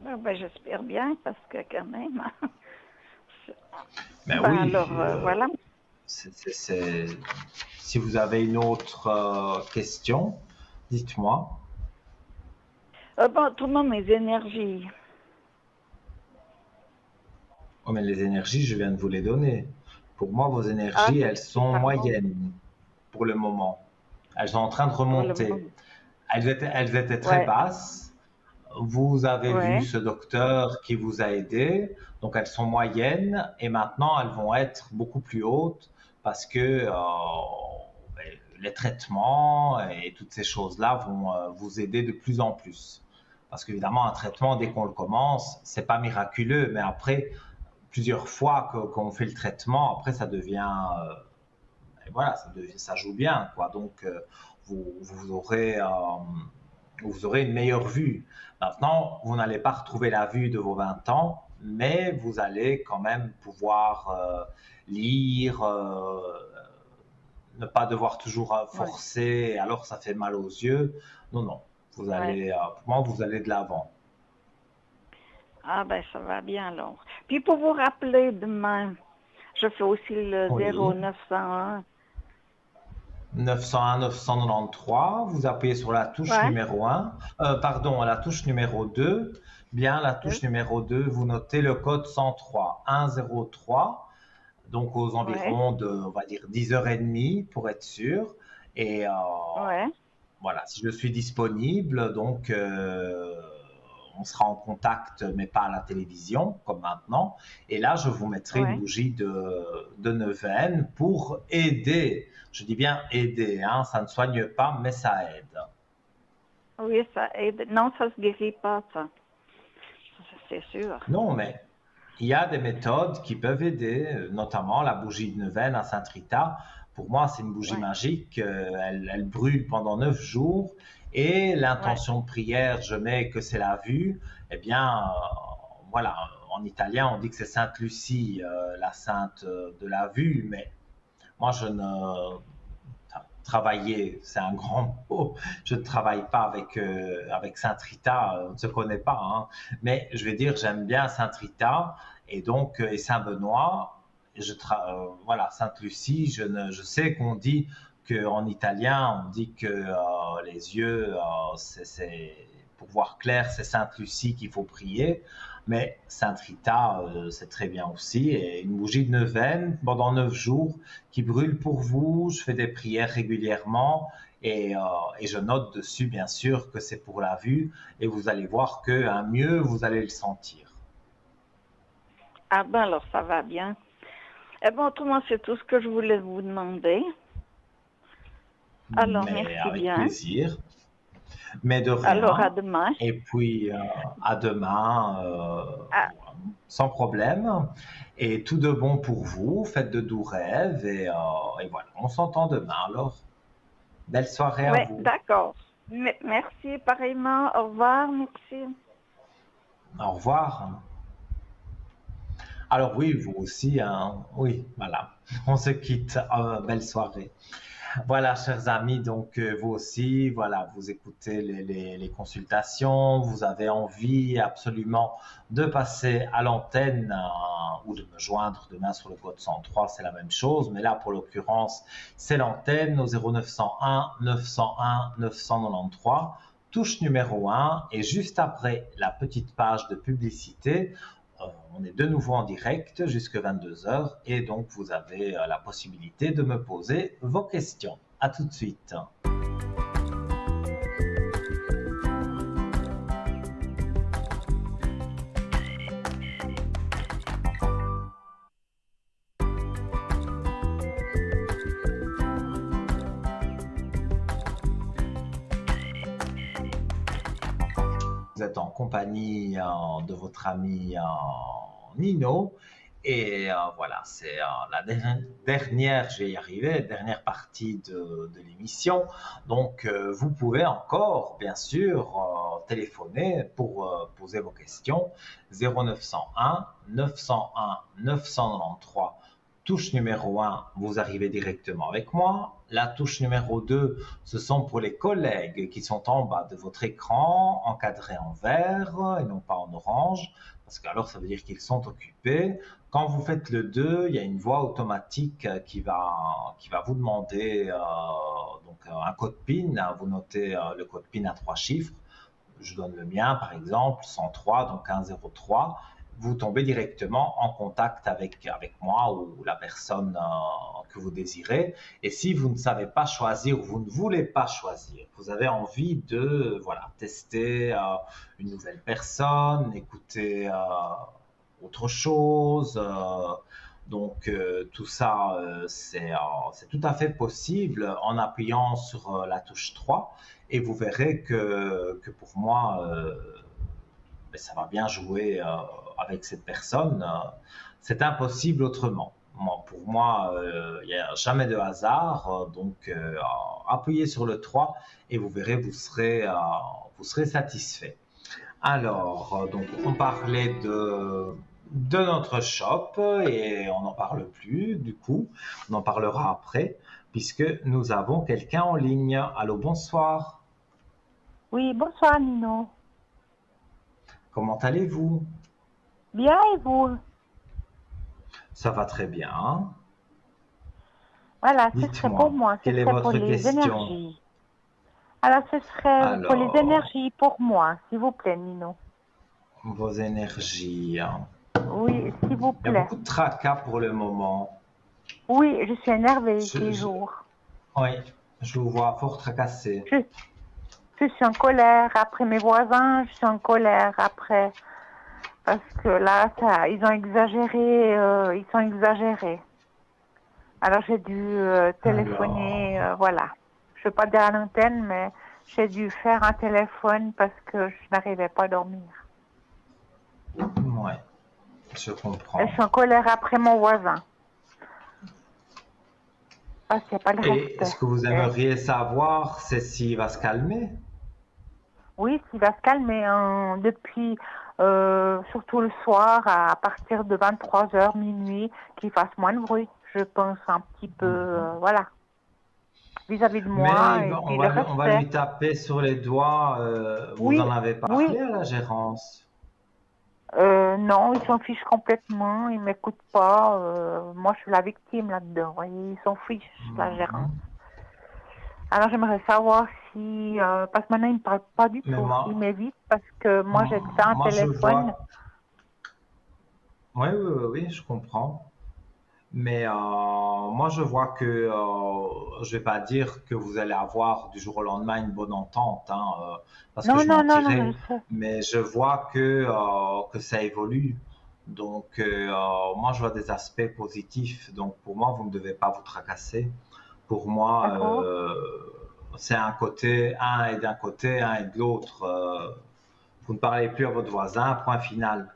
Ah, ben, j'espère bien, parce que quand même... Ben oui, alors, voilà. Si vous avez une autre question, dites-moi. Bon, autrement, mes énergies. Oh, mais les énergies, je viens de vous les donner. Pour moi, vos énergies, elles sont moyennes pour le moment. Elles sont en train de remonter. Elles étaient très basses. Vous avez vu ce docteur qui vous a aidé. Donc, elles sont moyennes et maintenant, elles vont être beaucoup plus hautes parce que les traitements et toutes ces choses-là vont vous aider de plus en plus. Parce qu'évidemment, un traitement, dès qu'on le commence, c'est pas miraculeux, mais après, plusieurs fois qu'on fait le traitement, après, ça devient... voilà, ça joue bien, quoi. Donc, vous aurez une meilleure vue. Maintenant, vous n'allez pas retrouver la vue de vos 20 ans, mais vous allez quand même pouvoir lire, ne pas devoir toujours forcer, alors ça fait mal aux yeux. Non, non, vous allez, pour moi, vous allez de l'avant. Ah ben, ça va bien alors. Puis pour vous rappeler demain, je fais aussi le 0901. 901 993, vous appuyez sur la touche numéro 1, la touche numéro 2, bien la touche numéro 2, vous notez le code 103, 103, donc aux environs de, on va dire, 10h30 pour être sûr, et voilà, si je suis disponible, donc on sera en contact, mais pas à la télévision, comme maintenant, et là, je vous mettrai une bougie de neuvaine pour aider. Je dis bien aider, hein, ça ne soigne pas, mais ça aide. Oui, ça aide. Non, ça ne se guérit pas, ça. C'est sûr. Non, mais il y a des méthodes qui peuvent aider, notamment la bougie de neuvaine à Sainte-Rita. Pour moi, c'est une bougie magique. Elle brûle pendant 9 jours. Et l'intention de prière, je mets que c'est la vue. Eh bien, voilà, en italien, on dit que c'est Sainte Lucie, la sainte de la vue, mais moi, je ne travailler, c'est un grand mot. Je ne travaille pas avec Sainte Rita, on ne se connaît pas, hein. Mais je vais dire, j'aime bien Sainte Rita et donc et Saint Benoît. Voilà, Sainte Lucie. Je sais qu'on dit qu'en italien, on dit que les yeux, c'est pour voir clair, c'est Sainte Lucie qu'il faut prier. Mais Sainte Rita, c'est très bien aussi. Et une bougie de neuvaine pendant 9 jours qui brûle pour vous. Je fais des prières régulièrement et je note dessus, bien sûr, que c'est pour la vue. Et vous allez voir qu'un mieux, vous allez le sentir. Ah ben alors, ça va bien. Eh bien, autrement, c'est tout ce que je voulais vous demander. Alors, Mais merci avec bien. plaisir. Mais de Alors, à rien. demain. Et puis, à demain, Ah, sans problème. Et tout de bon pour vous. Faites de doux rêves. Et voilà, on s'entend demain. Alors, belle soirée à oui, vous. d'accord. Merci, pareillement. Au revoir, merci. Au revoir. Alors oui, vous aussi, hein. Oui, voilà. On se quitte. Belle soirée. Voilà, chers amis, donc vous aussi, voilà, vous écoutez les consultations, vous avez envie absolument de passer à l'antenne ou de me joindre demain sur le code 103, c'est la même chose, mais là, pour l'occurrence, c'est l'antenne au 0901 901 993, touche numéro 1, et juste après la petite page de publicité, on est de nouveau en direct jusqu'à 22 heures et donc vous avez la possibilité de me poser vos questions. À tout de suite. Vous êtes en compagnie de votre ami Nino. Et voilà, c'est la dernière, je vais y arriver, dernière partie de l'émission. Donc, vous pouvez encore, bien sûr, téléphoner pour poser vos questions. 0901 901 993, touche numéro 1, vous arrivez directement avec moi. La touche numéro 2, ce sont pour les collègues qui sont en bas de votre écran, encadrés en vert et non pas en orange, parce que alors ça veut dire qu'ils sont occupés. Quand vous faites le 2, il y a une voix automatique qui va vous demander donc, un code PIN. Vous notez le code PIN à 3 chiffres. Je donne le mien, par exemple, 103, donc 103. Vous tombez directement en contact avec moi ou la personne que vous désirez. Et si vous ne savez pas choisir ou vous ne voulez pas choisir, vous avez envie de tester une nouvelle personne, écouter autre chose. Donc tout ça, c'est tout à fait possible en appuyant sur la touche 3 et vous verrez que pour moi, ça va bien jouer avec cette personne. C'est impossible autrement. Pour moi, il n'y a jamais de hasard. Donc appuyez sur le 3 et vous verrez, vous serez satisfait. Alors, donc on parlait de notre shop et on n'en parle plus, du coup, on en parlera après, puisque nous avons quelqu'un en ligne. Allô, bonsoir. Oui, bonsoir Nino. Comment allez-vous? Bien et vous? Ça va très bien. Voilà, ce serait pour moi, ce quelle est serait votre pour les question? énergies. Alors, ce serait pour les énergies pour moi, s'il vous plaît, Nino. Vos énergies. Oui, s'il vous plaît. Il y a beaucoup de tracas pour le moment. Oui, je suis énervée tous les jours. Oui, je vous vois fort tracassé. Je suis en colère après mes voisins, je suis en colère après... Parce que là, ils ont exagéré, ils sont exagérés. Alors j'ai dû téléphoner, voilà. Je ne veux pas dire à l'antenne, mais j'ai dû faire un téléphone parce que je n'arrivais pas à dormir. Ouais, je comprends. Et je suis en colère après mon voisin. Parce qu'il n'y a pas de respect. Et ce que vous aimeriez savoir, c'est s'il va se calmer? Oui, s'il va se calmer. Hein, depuis, surtout le soir, à partir de 23h, minuit, qu'il fasse moins de bruit. Je pense un petit peu, voilà, vis-à-vis de moi. Mais et on va lui taper sur les doigts. Vous en avez parlé à la gérance? Non, ils s'en fichent complètement. Ils ne m'écoutent pas. Moi, je suis la victime là-dedans. Ils s'en fichent, la gérance. Alors, j'aimerais savoir si... parce que maintenant, ils ne me parlent pas du tout. Ils m'évitent parce que moi, j'ai fait un téléphone. Oui, je comprends. Mais moi, je vois que, je vais pas dire que vous allez avoir du jour au lendemain une bonne entente, parce que je mentirais, mais je vois que ça évolue. Donc, moi, je vois des aspects positifs. Donc, pour moi, vous ne devez pas vous tracasser. Pour moi, D'accord. c'est un côté, un est d'un côté, un est de l'autre. Vous ne parlez plus à votre voisin, point final.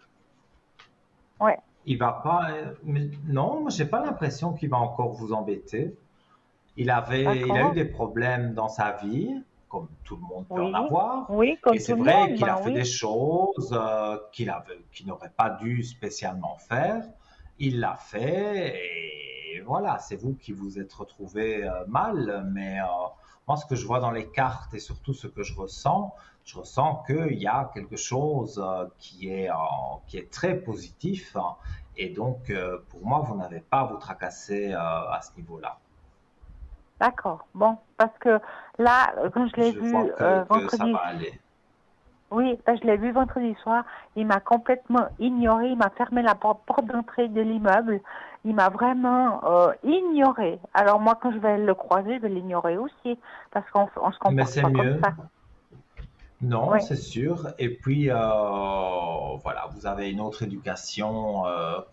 Ouais, Il va pas, mais non, moi, j'ai pas l'impression qu'il va encore vous embêter. Il a eu d'accord. des problèmes dans sa vie, comme tout le monde peut en Oui. avoir. Oui, Et comme c'est tout le vrai monde, qu'il a ben fait des oui. choses qu'il n'aurait pas dû spécialement faire. Il l'a fait et voilà, c'est vous qui vous êtes retrouvé mal. Mais moi, ce que je vois dans les cartes et surtout ce que je ressens qu'il y a quelque chose qui est très positif. Et donc, pour moi, vous n'avez pas à vous tracasser à ce niveau-là. D'accord. Bon, parce que là, quand je l'ai Je vois vu que ça vendredi, va aller. oui, je l'ai vu vendredi soir, il m'a complètement ignoré, il m'a fermé la porte d'entrée de l'immeuble, il m'a vraiment ignoré. Alors moi, quand je vais le croiser, je vais l'ignorer aussi, parce qu'on se Mais comporte c'est pas comme mieux. ça. Non, Oui, c'est sûr. Et puis, voilà, vous avez une autre éducation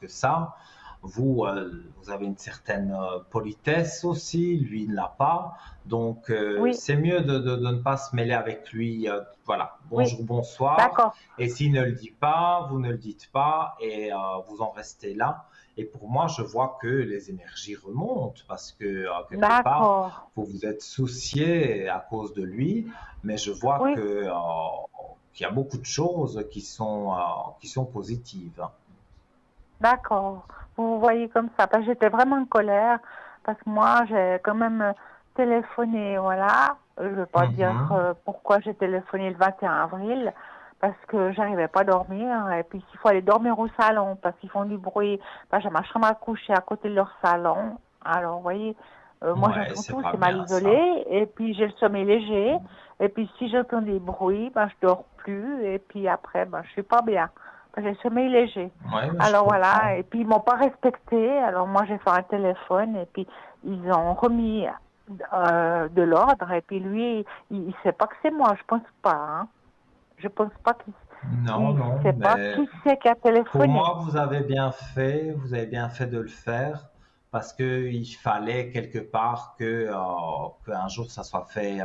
que ça. Vous avez une certaine politesse aussi, lui il ne l'a pas. Donc, oui, c'est mieux de ne pas se mêler avec lui. Voilà, oui, bonjour, bonsoir. d'accord, Et s'il ne le dit pas, vous ne le dites pas et vous en restez là. Et pour moi, je vois que les énergies remontent parce que quelque part, d'accord, vous vous êtes soucié à cause de lui. Mais je vois oui, qu'il y a beaucoup de choses qui sont positives. d'accord. Vous voyez comme ça, parce que j'étais vraiment en colère, parce que moi, j'ai quand même téléphoné, voilà. Je ne vais pas dire Mhm. pourquoi j'ai téléphoné le 21 avril, parce que j'arrivais pas à dormir, et puis il faut aller dormir au salon, parce qu'ils font du bruit. Bah, j'ai ma chambre à coucher à côté de leur salon. Alors, vous voyez, moi Ouais, j'entends c'est tout, pas c'est mal bien ça. isolé, et puis j'ai le sommeil léger, et puis si j'entends des bruits, bah, je dors plus, et puis après, bah, je suis pas bien. J'ai le sommeil léger. Ouais, mais je Alors voilà, comprends. et puis ils m'ont pas respecté. Alors moi j'ai fait un téléphone et puis ils ont remis de l'ordre. Et puis lui, il sait pas que c'est moi. Je pense pas. Hein. Je pense pas Non, il non, sait pas mais qui c'est qui a pour téléphoné. moi, vous avez bien fait de le faire parce qu'il fallait quelque part qu'un jour ça soit fait,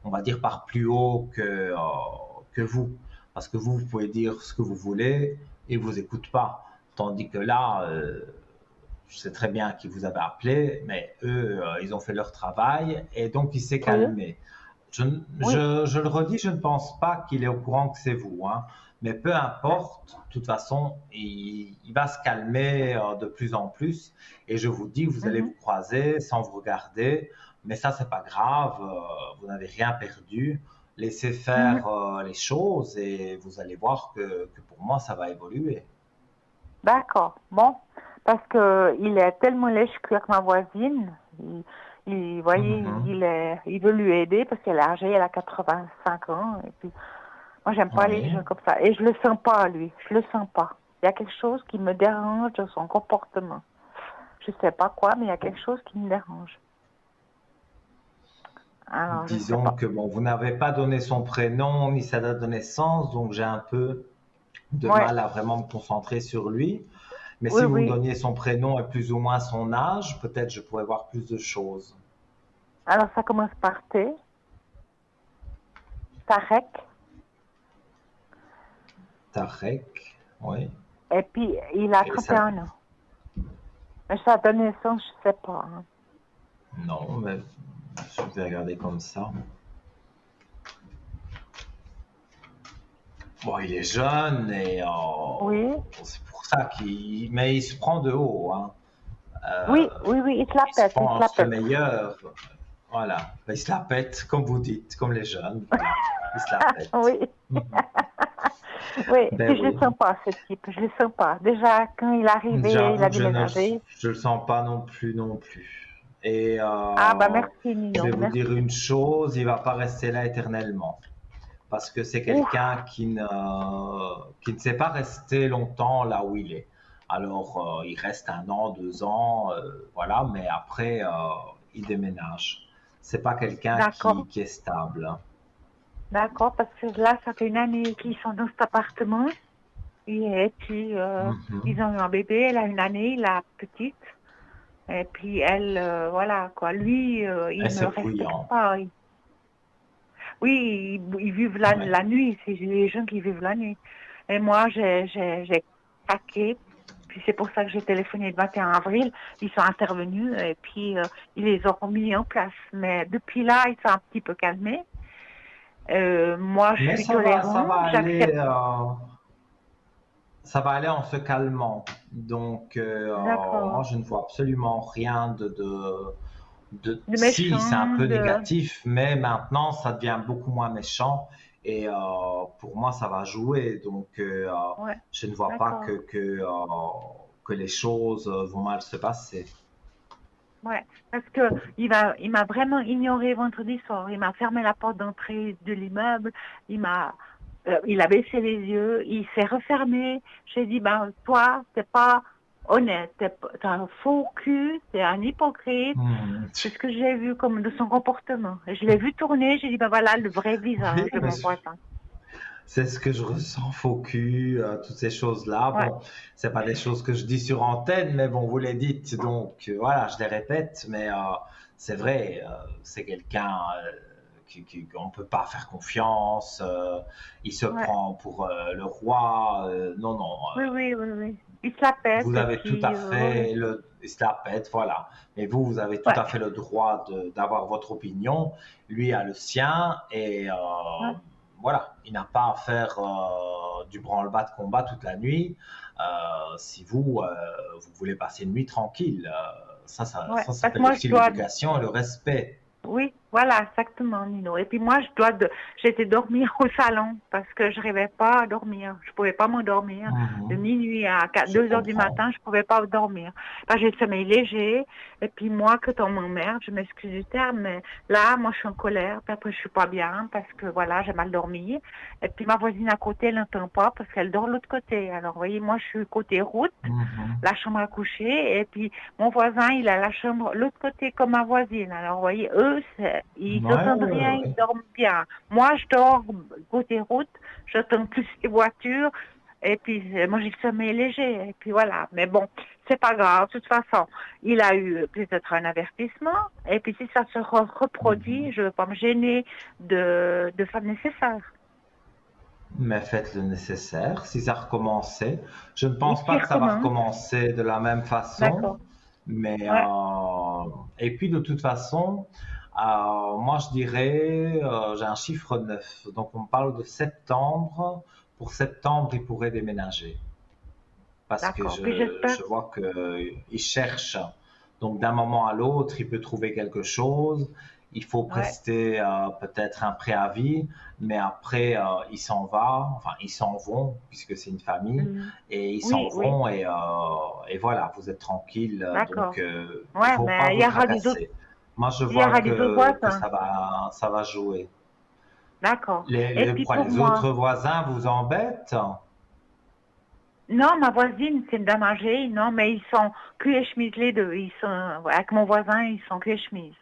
on va dire, par plus haut que vous. Parce que vous pouvez dire ce que vous voulez et vous écoute pas. Tandis que là, je sais très bien qui vous avez appelé, mais eux, ils ont fait leur travail et donc il s'est Oui, calmé. oui, Je le redis, je ne pense pas qu'il est au courant que c'est vous, hein. Mais peu importe, de toute façon, il va se calmer de plus en plus. Et je vous dis, vous allez mhm, vous croiser sans vous regarder. Mais ça, c'est pas grave. Vous n'avez rien perdu. Laissez mhm. faire les choses et vous allez voir que pour moi, ça va évoluer. D'accord. Bon, parce que il est tellement lèche-cul avec ma voisine. Voyez, Mhm. il veut lui aider parce qu'elle est âgée, elle a 85 ans. Et puis moi, j'aime pas les Oui. gens comme ça. Et je le sens pas, lui. Je le sens pas. Il y a quelque chose qui me dérange dans son comportement. Je sais pas quoi, mais il y a quelque chose qui me dérange. Alors, je sais Disons pas. que bon, vous n'avez pas donné son prénom ni sa date de naissance, donc j'ai un peu de Ouais. mal à vraiment me concentrer sur lui. Mais Oui, si vous me oui. donniez son prénom et plus ou moins son âge, peut-être je pourrais voir plus de choses. Alors, ça commence par T. Tarek. Tarek, oui. Et puis, il a Et ça, 31 ans. Mais sa date de naissance, je sais pas. Hein. non, mais je vais regarder comme ça. Bon, il est jeune et Oui. c'est pour ça mais il se prend de haut, hein. Oui, oui, oui, il se la Il se pète, il se la pense le pète. meilleur. Voilà. Il se la pète, comme vous dites, comme les jeunes. Voilà. Il se la pète. Oui. Oui, Ben puis je le oui. sens pas, ce type, je le sens pas. Déjà, quand il est arrivé, il J'avoue a que déménagé. je le sens pas non plus, non plus. Et Ah, bah merci, je vais Mignon, vous dire merci. une chose, il va pas rester là éternellement. Parce que c'est Ouf, quelqu'un qui ne sait pas rester longtemps là où il est. Alors, il reste un an, 2 ans, voilà, mais après, il déménage. C'est pas quelqu'un d'accord, qui est stable. d'accord, parce que là, ça fait une année qu'ils sont dans cet appartement. Et puis, ils ont eu un bébé, elle a une année, la petite. Et puis, elle, voilà, quoi. Lui, il Et me c'est respecte bruyant. pas. Oui, ils vivent Ouais. la nuit, c'est les gens qui vivent la nuit. Et moi, j'ai craqué. Puis c'est pour ça que j'ai téléphoné le 21 avril. Ils sont intervenus et puis ils les ont remis en place. Mais depuis là, ils sont un petit peu calmés. Moi, je Mais suis ça tolérant, va aller, j'accepte. ça va aller en se calmant. Donc, moi, D'accord. je ne vois absolument rien De si, c'est un méchant, peu de... négatif, mais maintenant, ça devient beaucoup moins méchant. Et pour moi, ça va jouer. Donc, Ouais, je ne vois pas d'accord. que les choses vont mal se passer. Ouais, parce que il m'a vraiment ignoré vendredi soir. Il m'a fermé la porte d'entrée de l'immeuble. Il a baissé les yeux. Il s'est refermé. J'ai dit, ben, toi, t'es pas honnête. T'es un faux cul. T'es un hypocrite. Hmm. C'est ce que j'ai vu comme de son comportement. Et je l'ai vu tourner. J'ai dit, ben voilà, le vrai Oui, visage de mais mon voisin. c'est ce que je ressens, faux cul, toutes ces choses-là. Ouais, Bon, c'est pas des choses que je dis sur antenne, mais bon, vous les dites, donc voilà, je les répète. Mais c'est vrai, c'est quelqu'un qu'on ne peut pas faire confiance. Il se ouais. prend pour le roi. Non, non. Oui. Il se la pète. Vous Et avez tout à puis, oui. fait il se la pète, voilà. Mais vous avez tout Ouais, à fait le droit d'avoir votre opinion. Lui a le sien et ouais. voilà, il n'a pas à faire du branle-bas de combat toute la nuit. Si vous voulez passer une nuit tranquille, Ouais. ça Parce que s'appelle moi, je aussi dois l'éducation et le respect. Oui, voilà, exactement, Nino. Et puis moi, j'étais dormir au salon parce que je rêvais pas à dormir. Je pouvais pas m'endormir. De Mhm. minuit à Je 2 heures du comprends. matin, je pouvais pas dormir. Parce que j'ai le sommeil léger. Et puis moi, que on m'emmerde, je m'excuse du terme, mais là, moi, je suis en colère. Puis après, je suis pas bien parce que voilà, j'ai mal dormi. Et puis ma voisine à côté, elle n'entend pas parce qu'elle dort de l'autre côté. Alors, vous voyez, moi, je suis côté route, Mhm. la chambre à coucher. Et puis mon voisin, il a la chambre l'autre côté comme ma voisine. Alors, vous voyez, eux, ils Ouais, n'entendent ouais, rien, ils ouais. dorment bien. Moi, je dors côté route, j'entends plus les voitures. Et puis, moi, j'ai le sommeil léger. Et puis, voilà. Mais bon, c'est pas grave. De toute façon, il a eu peut-être un avertissement. Et puis, si ça se reproduit, Mhm. je ne veux pas me gêner de faire le nécessaire. Mais faites le nécessaire. Si ça recommençait, je ne Et pense pas s'il que ça va recommence, recommencer de la même façon, d'accord. mais Ouais, et puis de toute façon, moi je dirais, j'ai un chiffre 9, donc on parle de septembre. Pour septembre, il pourrait déménager parce que d'accord. Puis j'espère, je vois qu'il cherche. Donc d'un moment à l'autre, il peut trouver quelque chose. Il faut ouais. prester peut-être un préavis, mais après, il s'en va, enfin, ils s'en vont, puisque c'est une famille, Mhm. et ils s'en Oui, vont, et voilà, vous êtes tranquille, donc d'accord. il ne Ouais, faut pas mais vous tracasser. Moi, je il y vois aura des autres que voisins. ça va jouer. D'accord. Et puis Quoi, pour les moi, autres voisins vous embêtent? non, ma voisine, c'est une dame âgée, non, mais ils sont cul et chemise les deux. Ils sont, ouais, avec mon voisin, ils sont cul et chemise.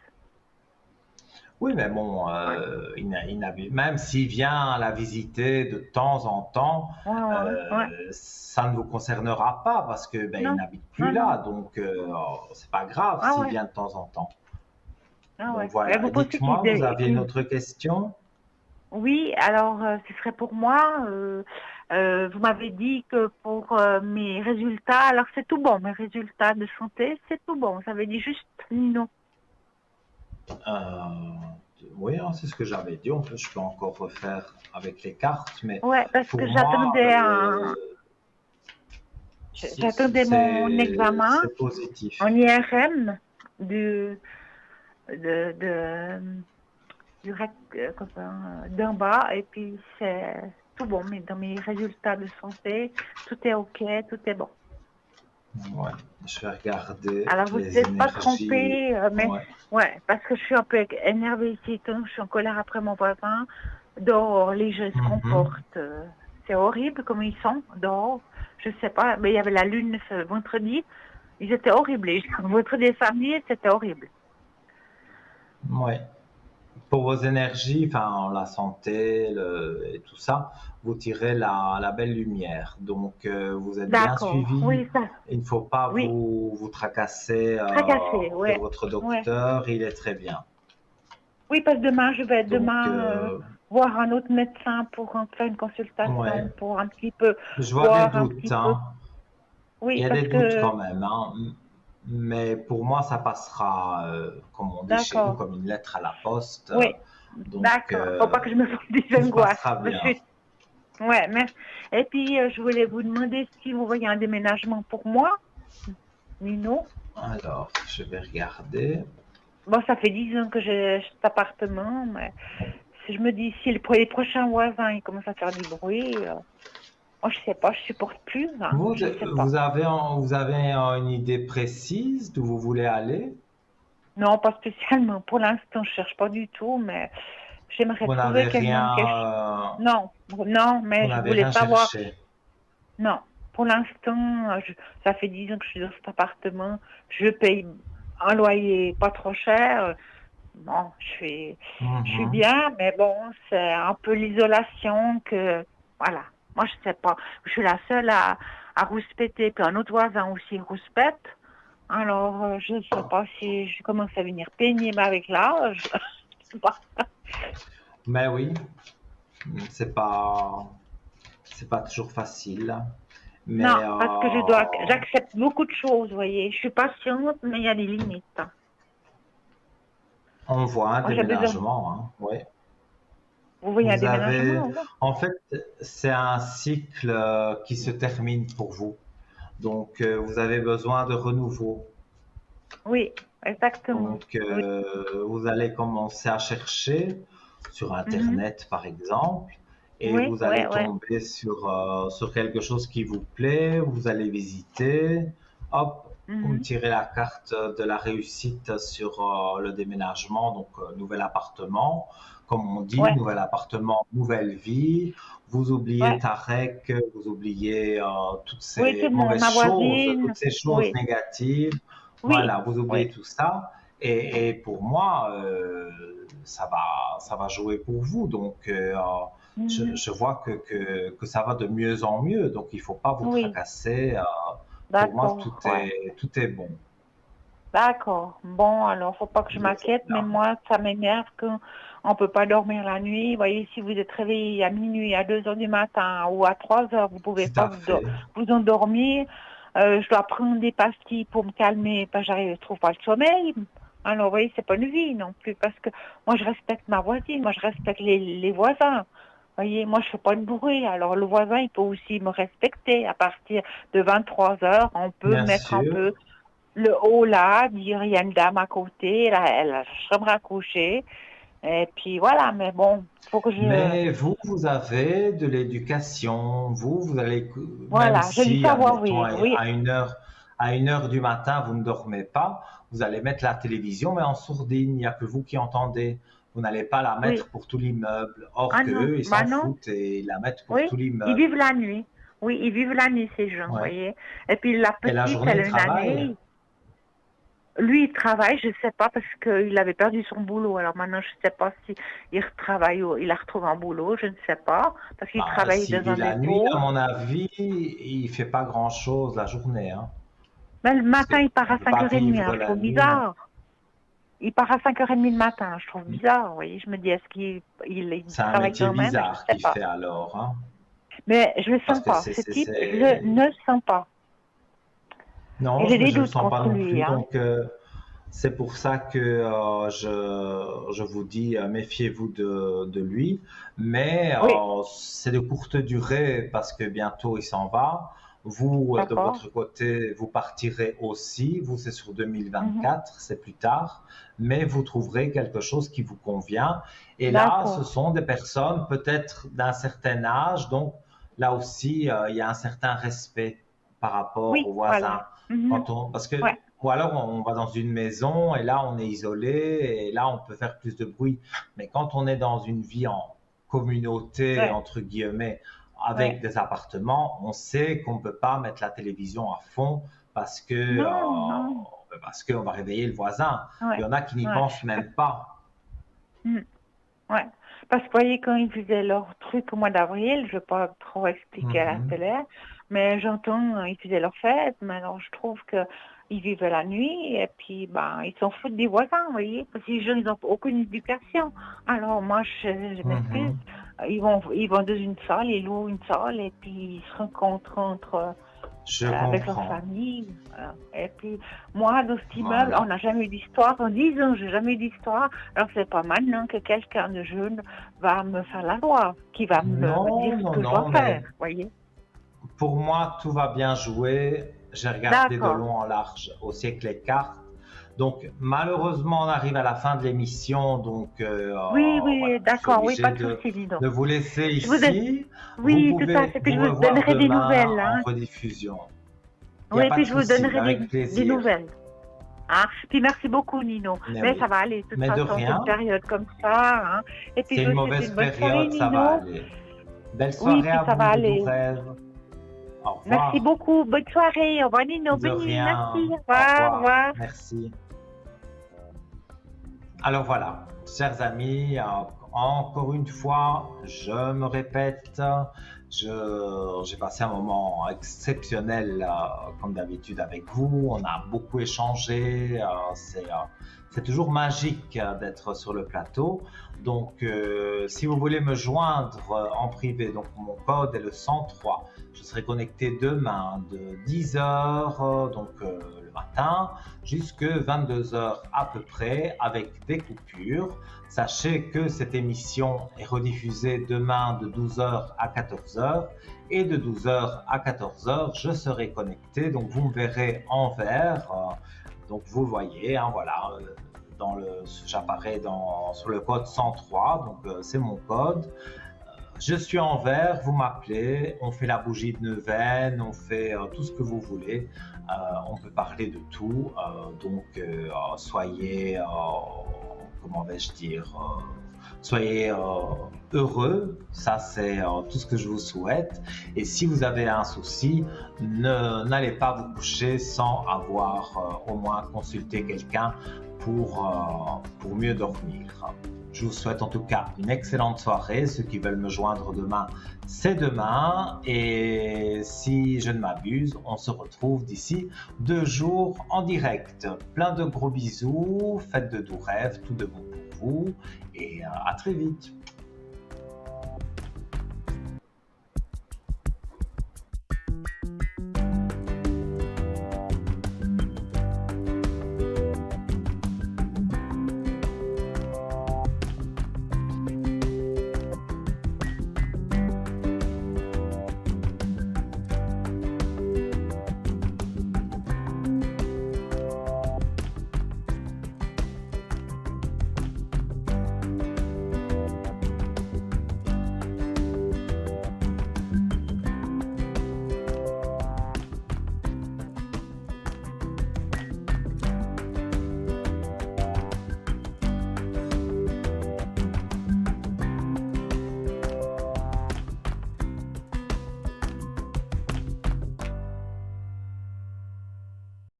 Oui, mais bon, Ouais, même s'il vient la visiter de temps en temps, ouais. ça ne vous concernera pas parce que ben, il Non, n'habite plus non. là, donc c'est pas grave Ah s'il ouais, vient de temps en temps. ah Donc ouais. Et voilà. vous Et pensez dites-moi, vous aviez une autre question? Oui, alors ce serait pour moi. Vous m'avez dit que pour mes résultats, alors c'est tout bon, mes résultats de santé, c'est tout bon. Ça veut dire juste non. Euh, oui, hein, c'est ce que j'avais dit. Je peux encore refaire avec les cartes, mais Ouais, parce que pour moi, j'attendais mon examen c'est positif. en IRM du de du d'en bas et puis c'est tout bon. Mais dans mes résultats de santé, tout est ok, tout est bon. Ouais, je vais regarder Alors vous les n'êtes pas énergies. trompé, mais Ouais. ouais, parce que je suis un peu énervée ici, donc je suis en colère après mon voisin. Dehors, les gens se Mhm. comportent, c'est horrible comme ils sont dehors. Je sais pas, mais il y avait la lune ce vendredi, ils étaient horribles. Les gens. Vendredi et samedi, c'était horrible. Ouais. Pour vos énergies, enfin la santé et tout ça, vous tirez la belle lumière. Donc vous êtes bien D'accord. suivi. Oui, ça. Il ne faut pas Oui. vous tracasser Tracassé, de ouais. votre Ouais. docteur. Il est très bien. Oui, parce que demain, je vais Donc voir un autre médecin pour faire une ouais, consultation, pour un petit peu je vois des voir un doutes, petit peu. hein. Il Oui, y a parce des doutes que, quand même, hein. Mais pour moi, ça passera, comme on dit chez nous, d'accord. comme une lettre à la poste. Oui, Donc d'accord. Faut pas que je me fasse des tout se angoisses. passera bien. Ouais, merci. Et puis, je voulais vous demander si vous voyez un déménagement pour moi, Nino. Alors, je vais regarder. Bon, ça fait 10 ans que j'ai cet appartement, mais si je me dis, si les prochains voisins, ils commencent à faire du bruit, moi, je sais pas, je supporte plus, hein, Vous, je sais pas. vous avez une idée précise d'où vous voulez aller? Non, pas spécialement. Pour l'instant, je cherche pas du tout, mais j'aimerais Vous trouver n'avez quelqu'un rien, Non, non, vous mais je n'avez voulais rien savoir. cherché. Non, pour l'instant, ça fait 10 ans que je suis dans cet appartement. Je paye un loyer pas trop cher. Bon, je suis Mhm. bien, mais bon, c'est un peu l'isolation que, voilà. Moi, je sais pas. Je suis la seule à rouspéter, puis un autre voisin aussi rouspète. Alors, je ne sais pas si je commence à venir pénible avec l'âge. Je sais pas. Mais oui, c'est pas, c'est pas toujours facile. Non, Mais parce que j'accepte beaucoup de choses, vous voyez. Je suis patiente, mais il y a des limites. on voit un Moi, j'ai besoin. déménagement, hein. Oui. Vous voyez un Vous avez, déménagement, là? en fait, c'est un cycle qui se termine pour vous. Donc, vous avez besoin de renouveau. Oui, exactement. Donc, Oui. vous allez commencer à chercher sur Mhm. Internet, par exemple, et Oui, vous oui, allez oui. tomber sur quelque chose qui vous plaît, vous allez visiter, hop, vous me Mhm. tirez la carte de la réussite sur le déménagement, donc nouvel appartement, comme on dit, Ouais, nouvel appartement, nouvelle vie. Vous oubliez ouais. Tarek, vous oubliez toutes Oui, tout ces le monde. mauvaises Ma choses, voisine. toutes ces choses Oui, négatives. oui, Voilà, vous oubliez oui. tout ça. Et pour moi, ça va jouer pour vous. Donc, Mhm. je vois que ça va de mieux en mieux. Donc, il ne faut pas vous Oui, tracasser. Pour moi, d'accord, ouais. tout est bon. D'accord. Bon, alors, faut pas que je m'inquiète, mais Voilà. moi, ça m'énerve qu'on ne peut pas dormir la nuit. Vous voyez, si vous êtes réveillé à minuit, à 2 heures du matin ou à 3 heures, vous pouvez Tout pas à fait. vous endormir. Je dois prendre des pastilles pour me calmer, parce que je trouve pas le sommeil. Alors, vous voyez, c'est pas une vie non plus, parce que moi, je respecte ma voisine, moi, je respecte les voisins. Vous voyez, moi, je fais pas de bruit. Alors, le voisin, il peut aussi me respecter. À partir de 23 heures, on peut Bien mettre un sûr. peu le haut là, dire il y a une dame à côté, elle a la chambre à coucher. Et puis voilà, mais bon, faut que je. Mais vous, vous avez de l'éducation. Vous allez, même Voilà, j'ai du si, savoir admettons, vivre, oui. à une heure du matin, vous ne dormez pas, vous allez mettre la télévision, mais en sourdine. Il n'y a que vous qui entendez. Vous n'allez pas la Oui. mettre pour tout l'immeuble. Or Ah que non, eux, ils bah s'en non, foutent et ils la mettent pour oui. tout Ils l'immeuble. vivent la nuit. Oui, ils vivent la nuit, ces gens, vous Ouais. voyez. Et puis la Et la petite, journée, elle ils a une travaillent. année. Lui, il travaille, je ne sais pas, parce qu'il avait perdu son boulot. Alors maintenant, je ne sais pas si il retravaille ou il a retrouvé un boulot, je ne sais pas, parce qu'il Bah, travaille s'il dans vit un la nuit, à dépôt. mon avis, il fait pas grand-chose la journée, hein. Mais le Parce matin, il part qu'on à ne peut pas 5h30, hein, vivre je la trouve nuit. bizarre. Il part à 5h30 le matin, je trouve bizarre, vous voyez. Je me dis, est-ce qu'il C'est un travaille métier quand même? Je ne bizarre sais qu'il pas. fait alors, hein. Mais je le Parce sens que pas. Ce type, je le ne le sens pas. Et Non, j'ai mais des je ne le doutes sens pas contre non lui, plus. hein. Donc, c'est pour ça que je vous dis, méfiez-vous de lui. Mais Oui, c'est de courte durée parce que bientôt il s'en va. Vous, de d'accord. votre côté, vous partirez aussi. Vous, c'est sur Mhm. 2024, c'est plus tard. Mais vous trouverez quelque chose qui vous convient. Et là, ce D'accord. sont des personnes peut-être d'un certain âge. Donc, là aussi, il y a un certain respect par rapport Oui, aux voisins. voilà. Mhm. Parce que, Ouais, ou alors on va dans une maison et là on est isolé et là on peut faire plus de bruit. Mais quand on est dans une vie en communauté, ouais, entre guillemets, ouais. avec des appartements, on sait qu'on ne peut pas mettre la télévision à fond parce que, Non, non. parce qu'on va réveiller le voisin. Il y Ouais, en a qui n'y ouais. pensent même pas. Mm. Ouais. Parce que, vous voyez, quand ils faisaient leur truc au mois d'avril, je ne vais pas trop expliquer à la Mhm. télé, mais j'entends, ils faisaient leur fête, mais alors je trouve qu'ils vivaient la nuit, et puis, ils s'en foutent des voisins, vous voyez, parce que les gens, ils n'ont aucune éducation. Alors, moi, je m'excuse, Mhm. ils vont dans une salle, ils louent une salle, et puis ils se rencontrent Je avec leur comprends. famille. Voilà. Et puis, moi, dans cet immeuble, on Voilà. n'a jamais eu d'histoire. En 10 ans, j'ai jamais eu d'histoire. Alors, c'est pas maintenant que quelqu'un de jeune va me faire la loi, qui va me dire Non, ce non, que je dois non, faire, mais voyez. pour moi, tout va bien jouer. J'ai regardé de D'accord. long en large aussi avec les cartes. Donc, malheureusement, on arrive à la fin de l'émission. Donc, Oui, oui, voilà, je suis d'accord, oui, obligé pas de souci, Lino. de vous laisser Je vous ai... ici. Vous Oui, tout à pouvez fait. Puis vous je vous revoir donnerai des demain nouvelles, en hein. rediffusion. Il n'y a Oui, pas puis de je vous souci, donnerai avec des plaisir. nouvelles. Hein. Puis merci beaucoup, Nino. Mais Mais ça oui, va aller, de toute mais de façon, c'est une rien. période comme ça. Hein. Et puis C'est je une vous souhaite mauvaise une bonne soirée, période, ça va Nino. aller. Belle Oui, soirée puis à ça va vous, de doux aller. rêves. Au Merci revoir. beaucoup. Bonne soirée. Au revoir, Nino. De Bonne nuit. Merci. rien. Au Au revoir. Au revoir. revoir. Merci. Alors voilà, chers amis, encore une fois, je me répète, j'ai passé un moment exceptionnel, comme d'habitude avec vous. On a beaucoup échangé. C'est toujours magique d'être sur le plateau. Donc, si vous voulez me joindre en privé, donc mon code est le 103. Je serai connecté demain de 10h, le matin, jusque 22h à peu près, avec des coupures. Sachez que cette émission est rediffusée demain de 12h à 14h, et de 12h à 14h, je serai connecté, donc vous me verrez en vert. Donc vous voyez, hein, voilà, j'apparais sur le code 103, donc c'est mon code. Je suis en vert, vous m'appelez, on fait la bougie de neuvaine, on fait tout ce que vous voulez. On peut parler de tout, soyez, comment vais-je dire, soyez heureux, ça c'est tout ce que je vous souhaite. Et si vous avez un souci, n'allez pas vous coucher sans avoir au moins consulté quelqu'un pour mieux dormir. Je vous souhaite en tout cas une excellente soirée. Ceux qui veulent me joindre demain, c'est demain. Et si je ne m'abuse, on se retrouve d'ici 2 jours en direct. Plein de gros bisous, faites de doux rêves, tout de bon pour vous et à très vite.